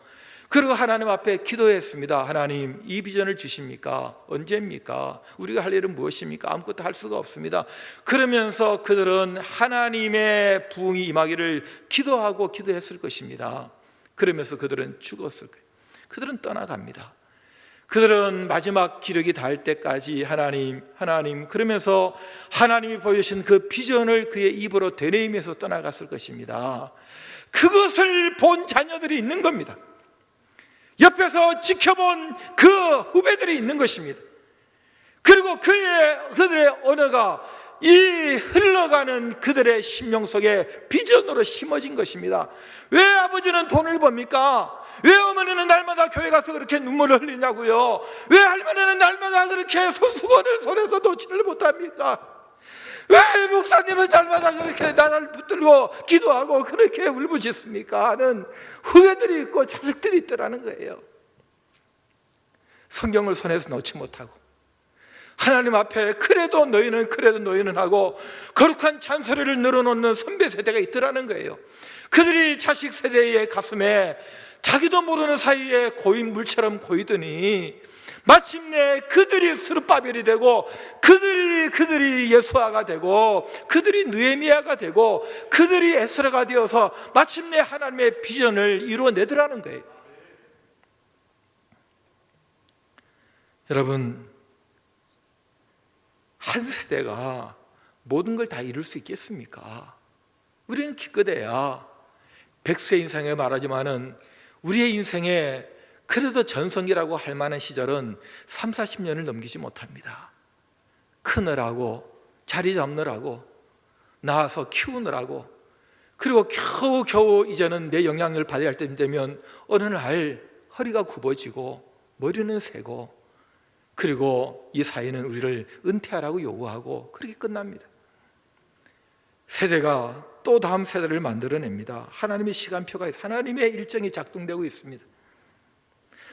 그리고 하나님 앞에 기도했습니다. 하나님, 이 비전을 주십니까? 언제입니까? 우리가 할 일은 무엇입니까? 아무것도 할 수가 없습니다. 그러면서 그들은 하나님의 부흥이 임하기를 기도하고 기도했을 것입니다. 그러면서 그들은 죽었을 거예요. 그들은 떠나갑니다. 그들은 마지막 기력이 닿을 때까지 하나님 그러면서 하나님이 보여주신 그 비전을 그의 입으로 되뇌이면서 떠나갔을 것입니다. 그것을 본 자녀들이 있는 겁니다. 옆에서 지켜본 그 후배들이 있는 것입니다. 그리고 그들의 언어가 이 흘러가는 그들의 심령 속에 비전으로 심어진 것입니다. 왜 아버지는 돈을 법니까? 왜 어머니는 날마다 교회 가서 그렇게 눈물을 흘리냐고요? 왜 할머니는 날마다 그렇게 손수건을 손에서 놓지를 못합니까? 왜 목사님은 날마다 그렇게 나를 붙들고 기도하고 그렇게 울부짖습니까? 하는 후배들이 있고 자식들이 있더라는 거예요. 성경을 손에서 놓지 못하고 하나님 앞에 그래도 너희는 하고 거룩한 잔소리를 늘어놓는 선배 세대가 있더라는 거예요. 그들이 자식 세대의 가슴에 자기도 모르는 사이에 고인 물처럼 고이더니 마침내 그들이 스룹바벨이 되고 그들이 예수아가 되고 그들이 느헤미야가 되고 그들이 에스라가 되어서 마침내 하나님의 비전을 이루어내더라는 거예요. 여러분, 한 세대가 모든 걸 다 이룰 수 있겠습니까? 우리는 기껏해야 100세 인생에 말하지만은 우리의 인생에 그래도 전성기라고 할 만한 시절은 3, 40년을 넘기지 못합니다. 크느라고, 자리 잡느라고, 낳아서 키우느라고, 그리고 겨우 이제는 내 영향력을 발휘할 때 되면 어느 날 허리가 굽어지고 머리는 새고, 그리고 이 사회는 우리를 은퇴하라고 요구하고 그렇게 끝납니다. 세대가 또 다음 세대를 만들어냅니다. 하나님의 시간표가 하나님의 일정이 작동되고 있습니다.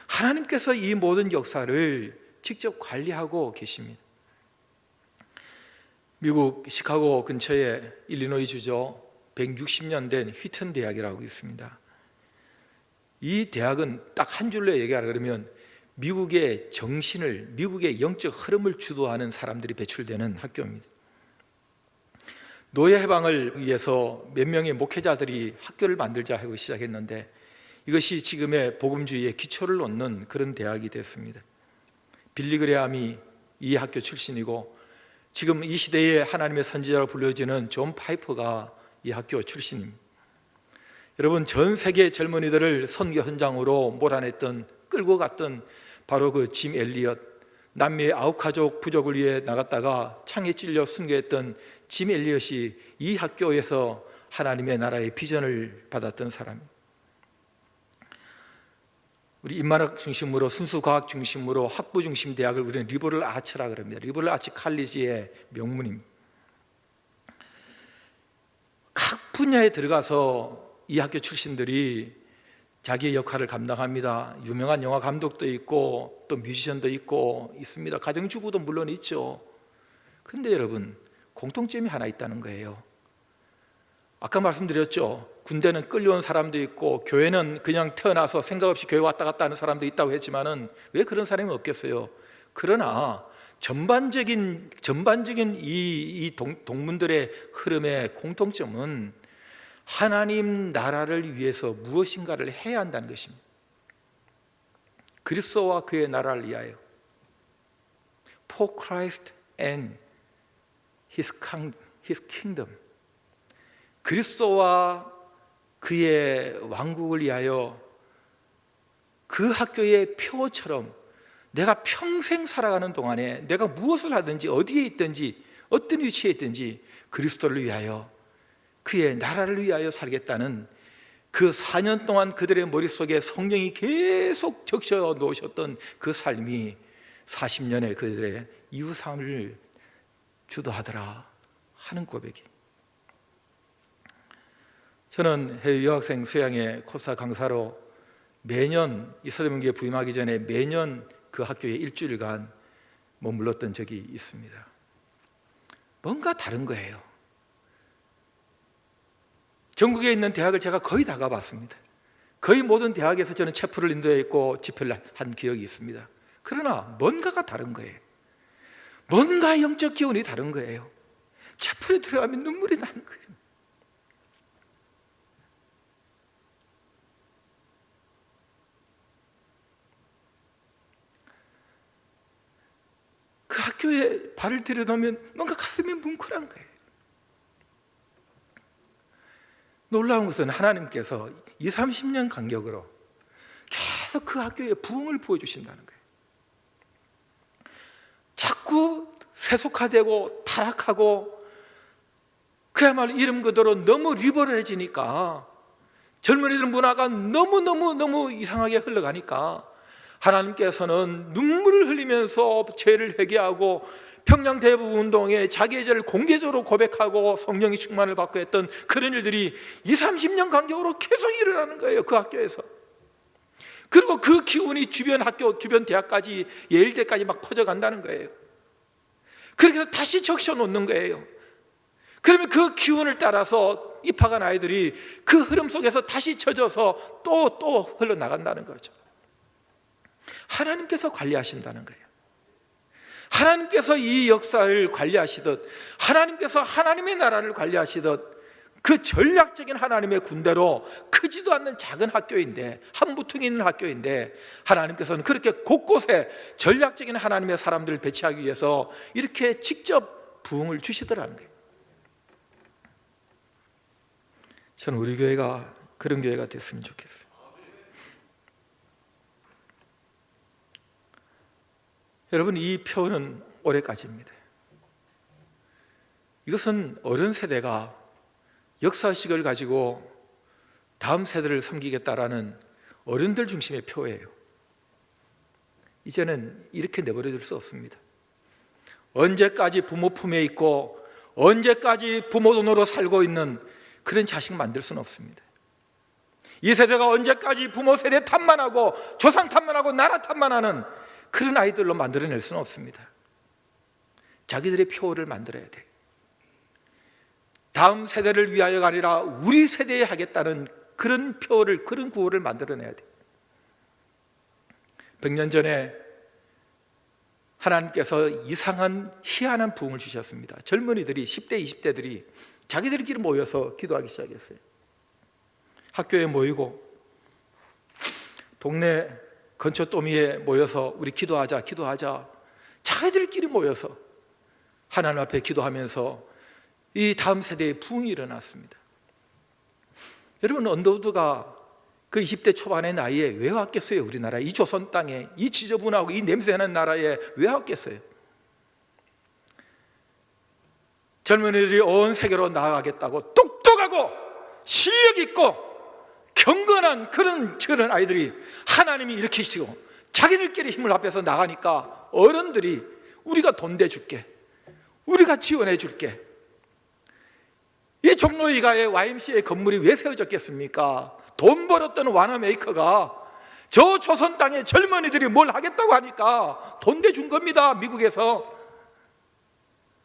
하나님께서 이 모든 역사를 직접 관리하고 계십니다. 미국 시카고 근처에 일리노이 주죠. 160년 된 휘튼 대학이라고 있습니다. 이 대학은 딱 한 줄로 얘기하라 그러면 미국의 정신을, 미국의 영적 흐름을 주도하는 사람들이 배출되는 학교입니다. 노예 해방을 위해서 몇 명의 목회자들이 학교를 만들자 하고 시작했는데 이것이 지금의 복음주의의 기초를 놓는 그런 대학이 됐습니다. 빌리 그레함이 이 학교 출신이고 지금 이 시대의 하나님의 선지자로 불려지는 존 파이퍼가 이 학교 출신입니다. 여러분, 전 세계 젊은이들을 선교 현장으로 몰아냈던, 끌고 갔던 바로 그 짐 엘리엇, 남미의 아웃가족 부족을 위해 나갔다가 창에 찔려 순교했던 짐 엘리엇이 이 학교에서 하나님의 나라의 비전을 받았던 사람입니다. 우리 인문학 중심으로, 순수과학 중심으로 학부 중심 대학을 우리는 리버럴 아츠라 그럽니다. 리버럴 아츠 칼리지의 명문입니다. 각 분야에 들어가서 이 학교 출신들이 자기의 역할을 감당합니다. 유명한 영화 감독도 있고 또 뮤지션도 있고 있습니다. 가정주부도 물론 있죠. 그런데 여러분, 공통점이 하나 있다는 거예요. 아까 말씀드렸죠. 군대는 끌려온 사람도 있고 교회는 그냥 태어나서 생각 없이 교회 왔다 갔다 하는 사람도 있다고 했지만은 왜 그런 사람이 없겠어요? 그러나 전반적인 이 동문들의 흐름의 공통점은 하나님 나라를 위해서 무엇인가를 해야 한다는 것입니다. 그리스도와 그의 나라를 위하여, For Christ and His kingdom, 그리스도와 그의 왕국을 위하여 그 학교의 표처럼 내가 평생 살아가는 동안에 내가 무엇을 하든지 어디에 있든지 어떤 위치에 있든지 그리스도를 위하여, 그의 나라를 위하여 살겠다는 그 4년 동안 그들의 머릿속에 성령이 계속 적셔 놓으셨던 그 삶이 40년의 그들의 이후 삶을 주도하더라 하는 고백이. 저는 해외 유학생 수양의 코사 강사로 매년 이 서대문교회 부임하기 전에 매년 그 학교에 일주일간 머물렀던 적이 있습니다. 뭔가 다른 거예요. 전국에 있는 대학을 제가 거의 다 가봤습니다. 거의 모든 대학에서 저는 체프를 인도했고 집회를 한 기억이 있습니다. 그러나 뭔가가 다른 거예요. 뭔가 영적 기운이 다른 거예요. 체프에 들어가면 눈물이 나는 거예요. 그 학교에 발을 들여놓으면 뭔가 가슴이 뭉클한 거예요. 놀라운 것은 하나님께서 20, 30년 간격으로 계속 그 학교에 부흥을 부어주신다는 거예요. 자꾸 세속화되고 타락하고 그야말로 이름 그대로 너무 리버럴해지니까, 젊은이들 문화가 너무 이상하게 흘러가니까 하나님께서는 눈물을 흘리면서 죄를 회개하고 평양 대부 운동에 자기의 죄를 공개적으로 고백하고 성령의 충만을 받고 했던 그런 일들이 20, 30년 간격으로 계속 일어나는 거예요. 그 학교에서. 그리고 그 기운이 주변 학교, 주변 대학까지, 예일대까지 막 퍼져간다는 거예요. 그렇게 해서 다시 적셔 놓는 거예요. 그러면 그 기운을 따라서 입학한 아이들이 그 흐름 속에서 다시 젖어서 또 흘러나간다는 거죠. 하나님께서 관리하신다는 거예요. 하나님께서 이 역사를 관리하시듯, 하나님께서 하나님의 나라를 관리하시듯, 그 전략적인 하나님의 군대로 크지도 않는 작은 학교인데, 한 부퉁이 있는 학교인데, 하나님께서는 그렇게 곳곳에 전략적인 하나님의 사람들을 배치하기 위해서 이렇게 직접 부흥을 주시더라는 거예요. 저는 우리 교회가 그런 교회가 됐으면 좋겠어요. 여러분, 이 표는 올해까지입니다. 이것은 어른 세대가 역사식을 가지고 다음 세대를 섬기겠다라는 어른들 중심의 표예요. 이제는 이렇게 내버려둘 수 없습니다. 언제까지 부모 품에 있고 언제까지 부모 돈으로 살고 있는 그런 자식 만들 수는 없습니다. 이 세대가 언제까지 부모 세대 탓만하고 조상 탓만하고 나라 탓만하는 그런 아이들로 만들어낼 수는 없습니다. 자기들의 표를 만들어야 돼요. 다음 세대를 위하여가 아니라 우리 세대에 하겠다는 그런 표를, 그런 구호를 만들어내야 돼요. 100년 전에 하나님께서 이상한 희한한 부흥을 주셨습니다. 젊은이들이, 10대, 20대들이 자기들끼리 모여서 기도하기 시작했어요. 학교에 모이고 동네 근처 또미에 모여서 우리 기도하자 자기들끼리 모여서 하나님 앞에 기도하면서 이 다음 세대의 부흥이 일어났습니다. 여러분, 언더우드가 그 20대 초반의 나이에 왜 왔겠어요? 우리나라 이 조선 땅에, 이 지저분하고 이 냄새나는 나라에 왜 왔겠어요? 젊은이들이 온 세계로 나아가겠다고 똑똑하고 실력 있고 경건한 그런 아이들이 하나님이 일으키시고 자기들끼리 힘을 합해서 나가니까 어른들이 우리가 돈 대줄게, 우리가 지원해 줄게. 이 종로이가에 YMCA 건물이 왜 세워졌겠습니까? 돈 벌었던 와너메이커가 저 조선 땅에 젊은이들이 뭘 하겠다고 하니까 돈 대준 겁니다. 미국에서.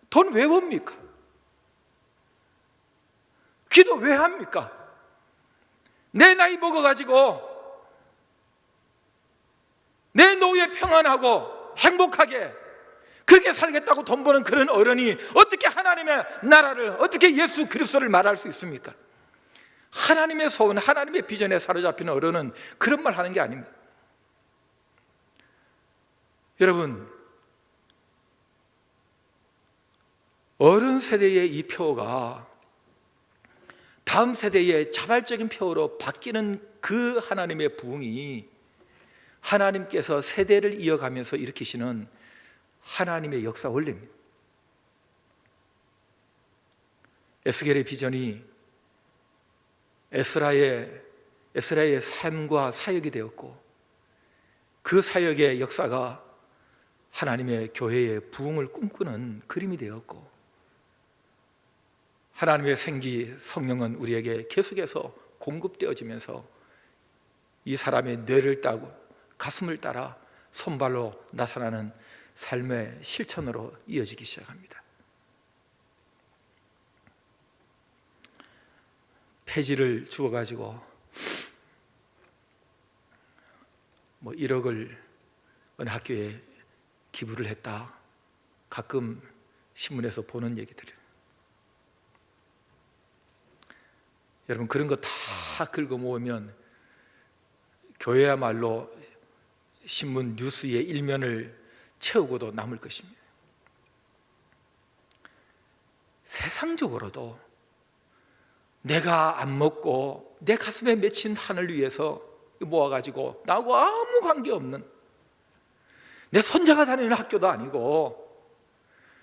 돈 왜 봅니까? 기도 왜 합니까? 내 나이 먹어가지고 내 노후에 평안하고 행복하게 그렇게 살겠다고 돈 버는 그런 어른이 어떻게 하나님의 나라를, 어떻게 예수 그리스도를 말할 수 있습니까? 하나님의 소원, 하나님의 비전에 사로잡힌 어른은 그런 말 하는 게 아닙니다. 여러분, 어른 세대의 이 표가 다음 세대의 자발적인 표로 바뀌는 그 하나님의 부흥이 하나님께서 세대를 이어가면서 일으키시는 하나님의 역사 원리입니다. 에스겔의 비전이 에스라의 삶과 사역이 되었고, 그 사역의 역사가 하나님의 교회의 부흥을 꿈꾸는 그림이 되었고, 하나님의 생기 성령은 우리에게 계속해서 공급되어지면서 이 사람의 뇌를 따고 가슴을 따라 손발로 나타나는 삶의 실천으로 이어지기 시작합니다. 폐지를 주어가지고 1억을 어느 학교에 기부를 했다, 가끔 신문에서 보는 얘기들이에요. 여러분, 그런 거 다 긁어 모으면 교회야말로 신문 뉴스의 일면을 채우고도 남을 것입니다. 세상적으로도 내가 안 먹고 내 가슴에 맺힌 한을 위해서 모아가지고 나하고 아무 관계없는, 내 손자가 다니는 학교도 아니고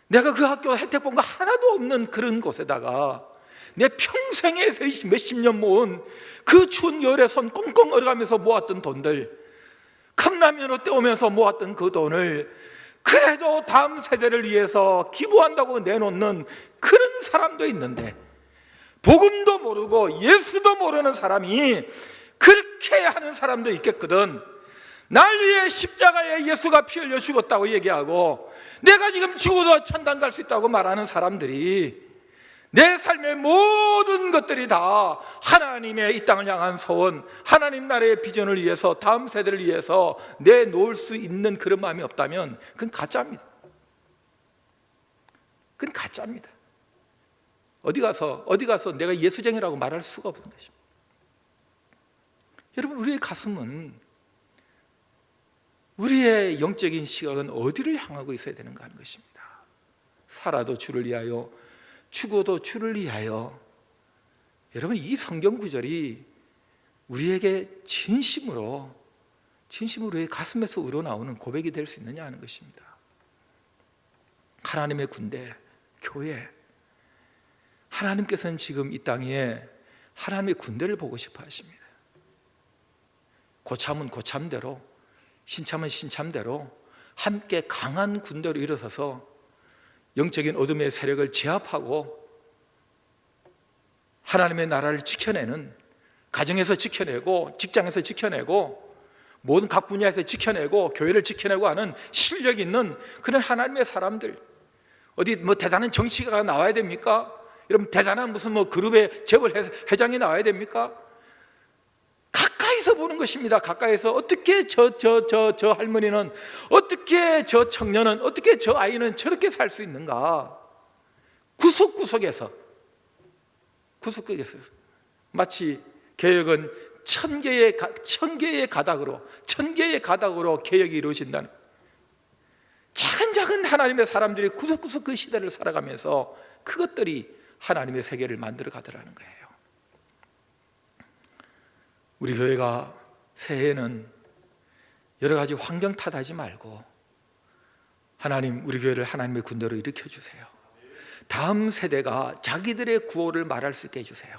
내가 그 학교 혜택 본 거 하나도 없는 그런 곳에다가 내 평생에서 몇십 년 모은 그 추운 열에 손 꽁꽁 얼어가면서 모았던 돈들, 컵라면으로 때우면서 모았던 그 돈을 그래도 다음 세대를 위해서 기부한다고 내놓는 그런 사람도 있는데, 복음도 모르고 예수도 모르는 사람이 그렇게 하는 사람도 있겠거든. 날 위해 십자가에 예수가 피 흘려 죽었다고 얘기하고 내가 지금 죽어도 천당 갈 수 있다고 말하는 사람들이 내 삶의 모든 것들이 다 하나님의 이 땅을 향한 소원, 하나님 나라의 비전을 위해서, 다음 세대를 위해서 내놓을 수 있는 그런 마음이 없다면 그건 가짜입니다. 그건 가짜입니다. 어디 가서 내가 예수쟁이라고 말할 수가 없는 것입니다. 여러분, 우리의 가슴은, 우리의 영적인 시각은 어디를 향하고 있어야 되는가 하는 것입니다. 살아도 주를 위하여, 죽어도 주를 위하여. 여러분, 이 성경 구절이 우리에게 진심으로 우리의 가슴에서 우러나오는 고백이 될 수 있느냐 하는 것입니다. 하나님의 군대, 교회, 하나님께서는 지금 이 땅에 하나님의 군대를 보고 싶어 하십니다. 고참은 고참대로, 신참은 신참대로 함께 강한 군대로 일어서서 영적인 어둠의 세력을 제압하고 하나님의 나라를 지켜내는, 가정에서 지켜내고 직장에서 지켜내고 모든 각 분야에서 지켜내고 교회를 지켜내고 하는 실력 있는 그런 하나님의 사람들. 어디 대단한 정치가가 나와야 됩니까? 여러분, 대단한 무슨 그룹의 재벌 회장이 나와야 됩니까? 가까이서 보는 것입니다. 가까이서 어떻게 저 할머니는, 어떻게 저 청년은, 어떻게 저 아이는 저렇게 살 수 있는가? 구석구석에서 마치 개혁은 천 개의 가닥으로 개혁이 이루어진다는, 작은 하나님의 사람들이 구석구석 그 시대를 살아가면서 그것들이 하나님의 세계를 만들어 가더라는 거예요. 우리 교회가 새해에는 여러 가지 환경 탓하지 말고 하나님, 우리 교회를 하나님의 군대로 일으켜 주세요. 다음 세대가 자기들의 구호를 말할 수 있게 해주세요.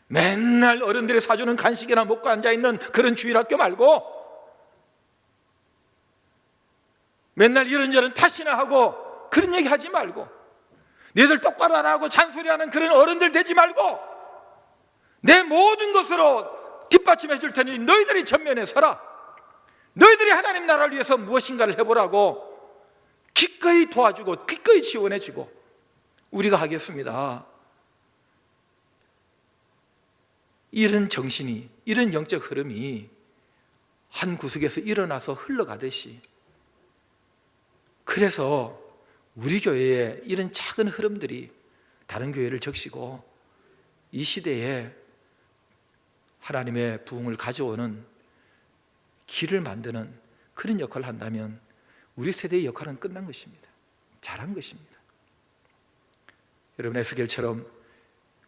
맨날 어른들이 사주는 간식이나 먹고 앉아있는 그런 주일학교 말고, 맨날 이런저런 탓이나 하고 그런 얘기 하지 말고, 너희들 똑바로 안 하고 잔소리하는 그런 어른들 되지 말고, 내 모든 것으로 뒷받침해 줄 테니 너희들이 전면에 서라. 너희들이 하나님 나라를 위해서 무엇인가를 해보라고 기꺼이 도와주고 기꺼이 지원해주고 우리가 하겠습니다. 이런 정신이, 이런 영적 흐름이 한 구석에서 일어나서 흘러가듯이, 그래서 우리 교회에 이런 작은 흐름들이 다른 교회를 적시고 이 시대에 하나님의 부흥을 가져오는 길을 만드는 그런 역할을 한다면 우리 세대의 역할은 끝난 것입니다. 잘한 것입니다. 여러분, 에스겔처럼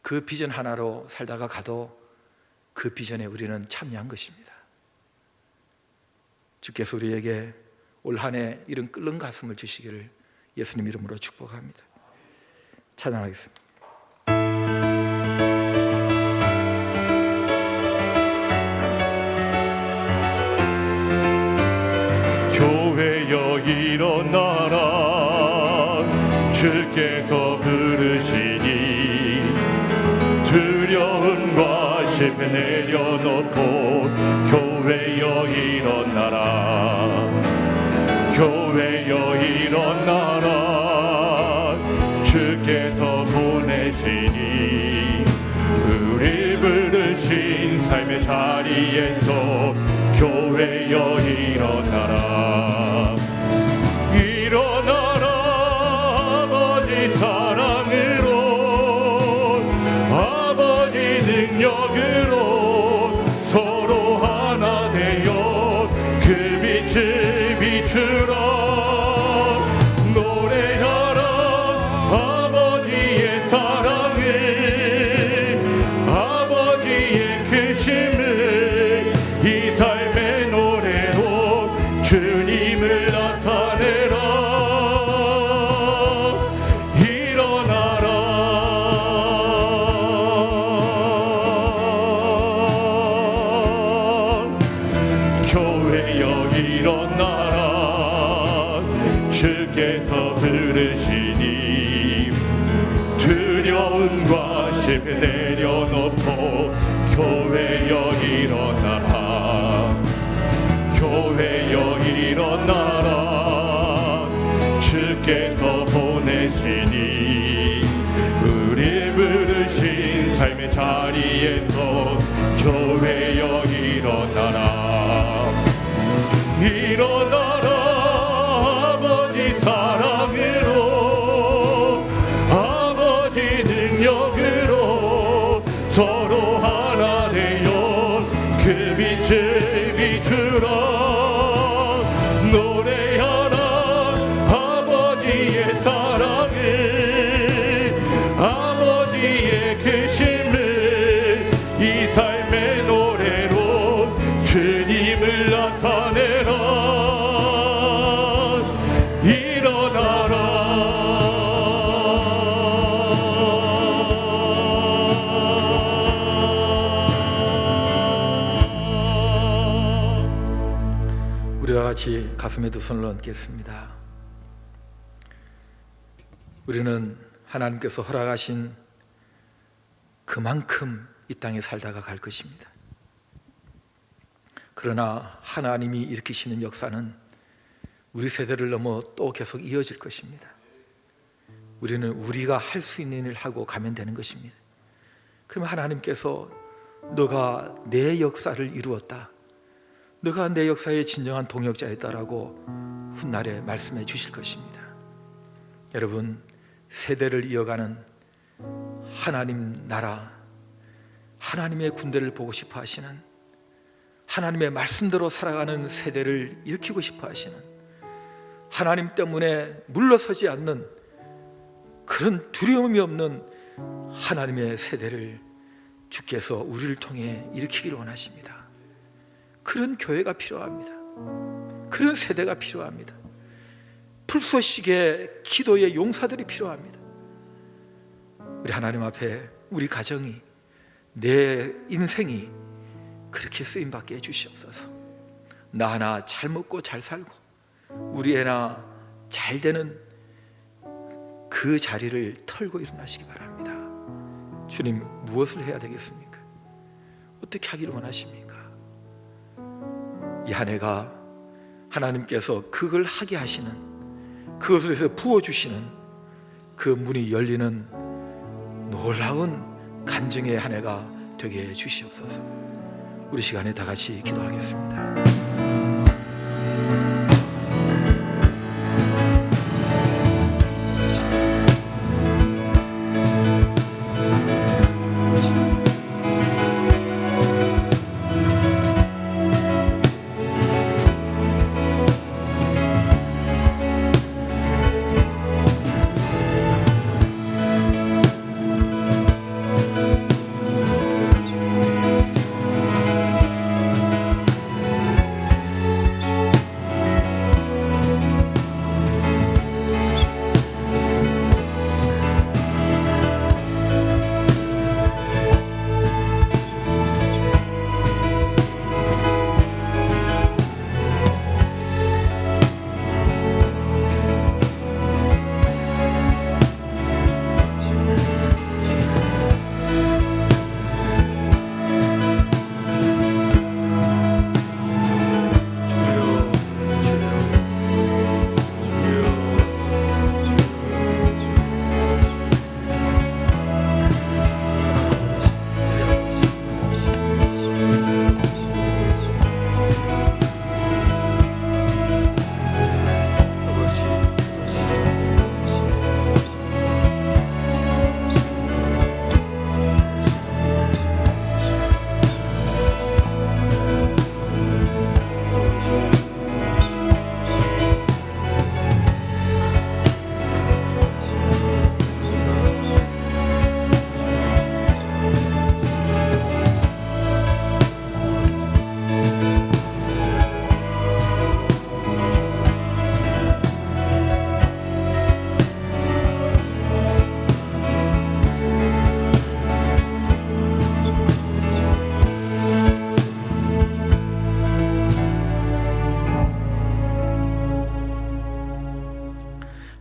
그 비전 하나로 살다가 가도 그 비전에 우리는 참여한 것입니다. 주께서 우리에게 올 한 해 이런 끓는 가슴을 주시기를 예수님 이름으로 축복합니다. 찬양하겠습니다. 교회여 일어나라 주께서 부르시니 두려움과 실패 내려놓고 교회여 일어나라 교회여 일어나라 주께서 보내시니 우리 부르신 삶의 자리에서 교회여 일어나라 일어나라 아버지 사랑으로 아버지 능력으로 서로 하나 되어 그 빛을 비추라 노래하라 아버지의 사랑을 아버지의 크심을 이 삶의 노래로 주님을 나타내라 일어나라 교회여 일어나라 주께서 부르시니 두려움과 실패 내려놓고 교회여 일어나라 교회여 일어나라 주께서 보내시니 우리 부르신 삶의 자리에서 교회여 일어나라 일어나라 아버지 사랑으로 아버지 능력으로 서로 하나 되어 그 빛을 비추라 노래하라 아버지의 사랑을 아버지의 크심을 이 삶의 노래로 주님을 나타내라 우리와 같이 가슴에 두 손을 얹겠습니다. 우리는 하나님께서 허락하신 그만큼 이 땅에 살다가 갈 것입니다. 그러나 하나님이 일으키시는 역사는 우리 세대를 넘어 또 계속 이어질 것입니다. 우리는 우리가 할 수 있는 일을 하고 가면 되는 것입니다. 그러면 하나님께서 너가 내 역사를 이루었다, 너가 내 역사의 진정한 동역자였다라고 훗날에 말씀해 주실 것입니다. 여러분, 세대를 이어가는 하나님 나라, 하나님의 군대를 보고 싶어 하시는, 하나님의 말씀대로 살아가는 세대를 일으키고 싶어 하시는, 하나님 때문에 물러서지 않는 그런 두려움이 없는 하나님의 세대를 주께서 우리를 통해 일으키기를 원하십니다. 그런 교회가 필요합니다. 그런 세대가 필요합니다. 불쏘시개 기도의 용사들이 필요합니다. 우리 하나님 앞에 우리 가정이, 내 인생이 그렇게 쓰임받게 해주시옵소서. 나 하나 잘 먹고 잘 살고 우리 애나 잘 되는 그 자리를 털고 일어나시기 바랍니다. 주님, 무엇을 해야 되겠습니까? 어떻게 하기를 원하십니까? 이 한 해가 하나님께서 그걸 하게 하시는, 그것을 위해서 부어주시는 그 문이 열리는 놀라운 간증의 한 해가 되게 해주시옵소서. 우리 시간에 다 같이 기도하겠습니다.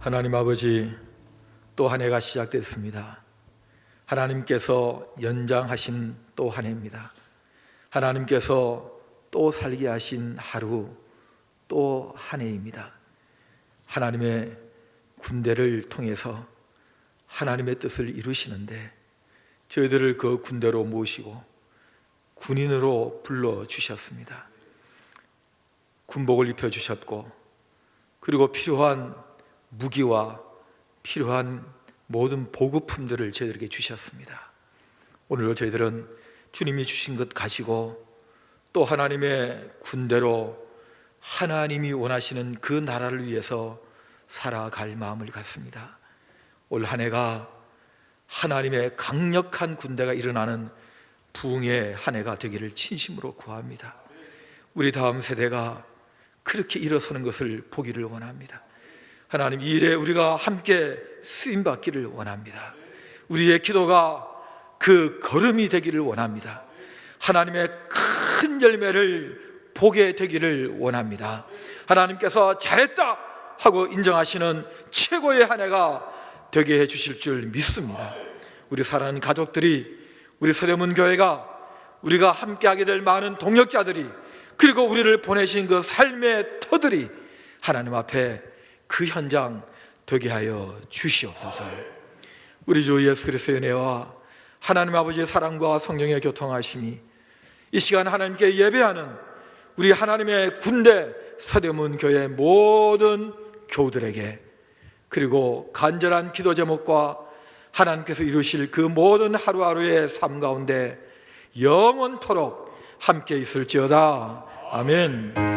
하나님 아버지, 또 한 해가 시작됐습니다. 하나님께서 연장하신 또 한 해입니다. 하나님께서 또 살게 하신 하루, 또 한 해입니다. 하나님의 군대를 통해서 하나님의 뜻을 이루시는데 저희들을 그 군대로 모시고 군인으로 불러주셨습니다. 군복을 입혀주셨고, 그리고 필요한 무기와 필요한 모든 보급품들을 저희들에게 주셨습니다. 오늘도 저희들은 주님이 주신 것 가지고 또 하나님의 군대로 하나님이 원하시는 그 나라를 위해서 살아갈 마음을 갖습니다. 올 한 해가 하나님의 강력한 군대가 일어나는 부흥의 한 해가 되기를 진심으로 구합니다. 우리 다음 세대가 그렇게 일어서는 것을 보기를 원합니다. 하나님, 이 일에 우리가 함께 쓰임받기를 원합니다. 우리의 기도가 그 걸음이 되기를 원합니다. 하나님의 큰 열매를 보게 되기를 원합니다. 하나님께서 잘했다 하고 인정하시는 최고의 한 해가 되게 해 주실 줄 믿습니다. 우리 사랑하는 가족들이, 우리 서대문 교회가, 우리가 함께하게 될 많은 동역자들이, 그리고 우리를 보내신 그 삶의 터들이 하나님 앞에 그 현장 되게 하여 주시옵소서. 우리 주 예수 그리스도의 은혜와 하나님 아버지의 사랑과 성령의 교통하심이 이 시간 하나님께 예배하는 우리 하나님의 군대 서대문 교회 모든 교우들에게, 그리고 간절한 기도 제목과 하나님께서 이루실 그 모든 하루하루의 삶 가운데 영원토록 함께 있을지어다. 아멘.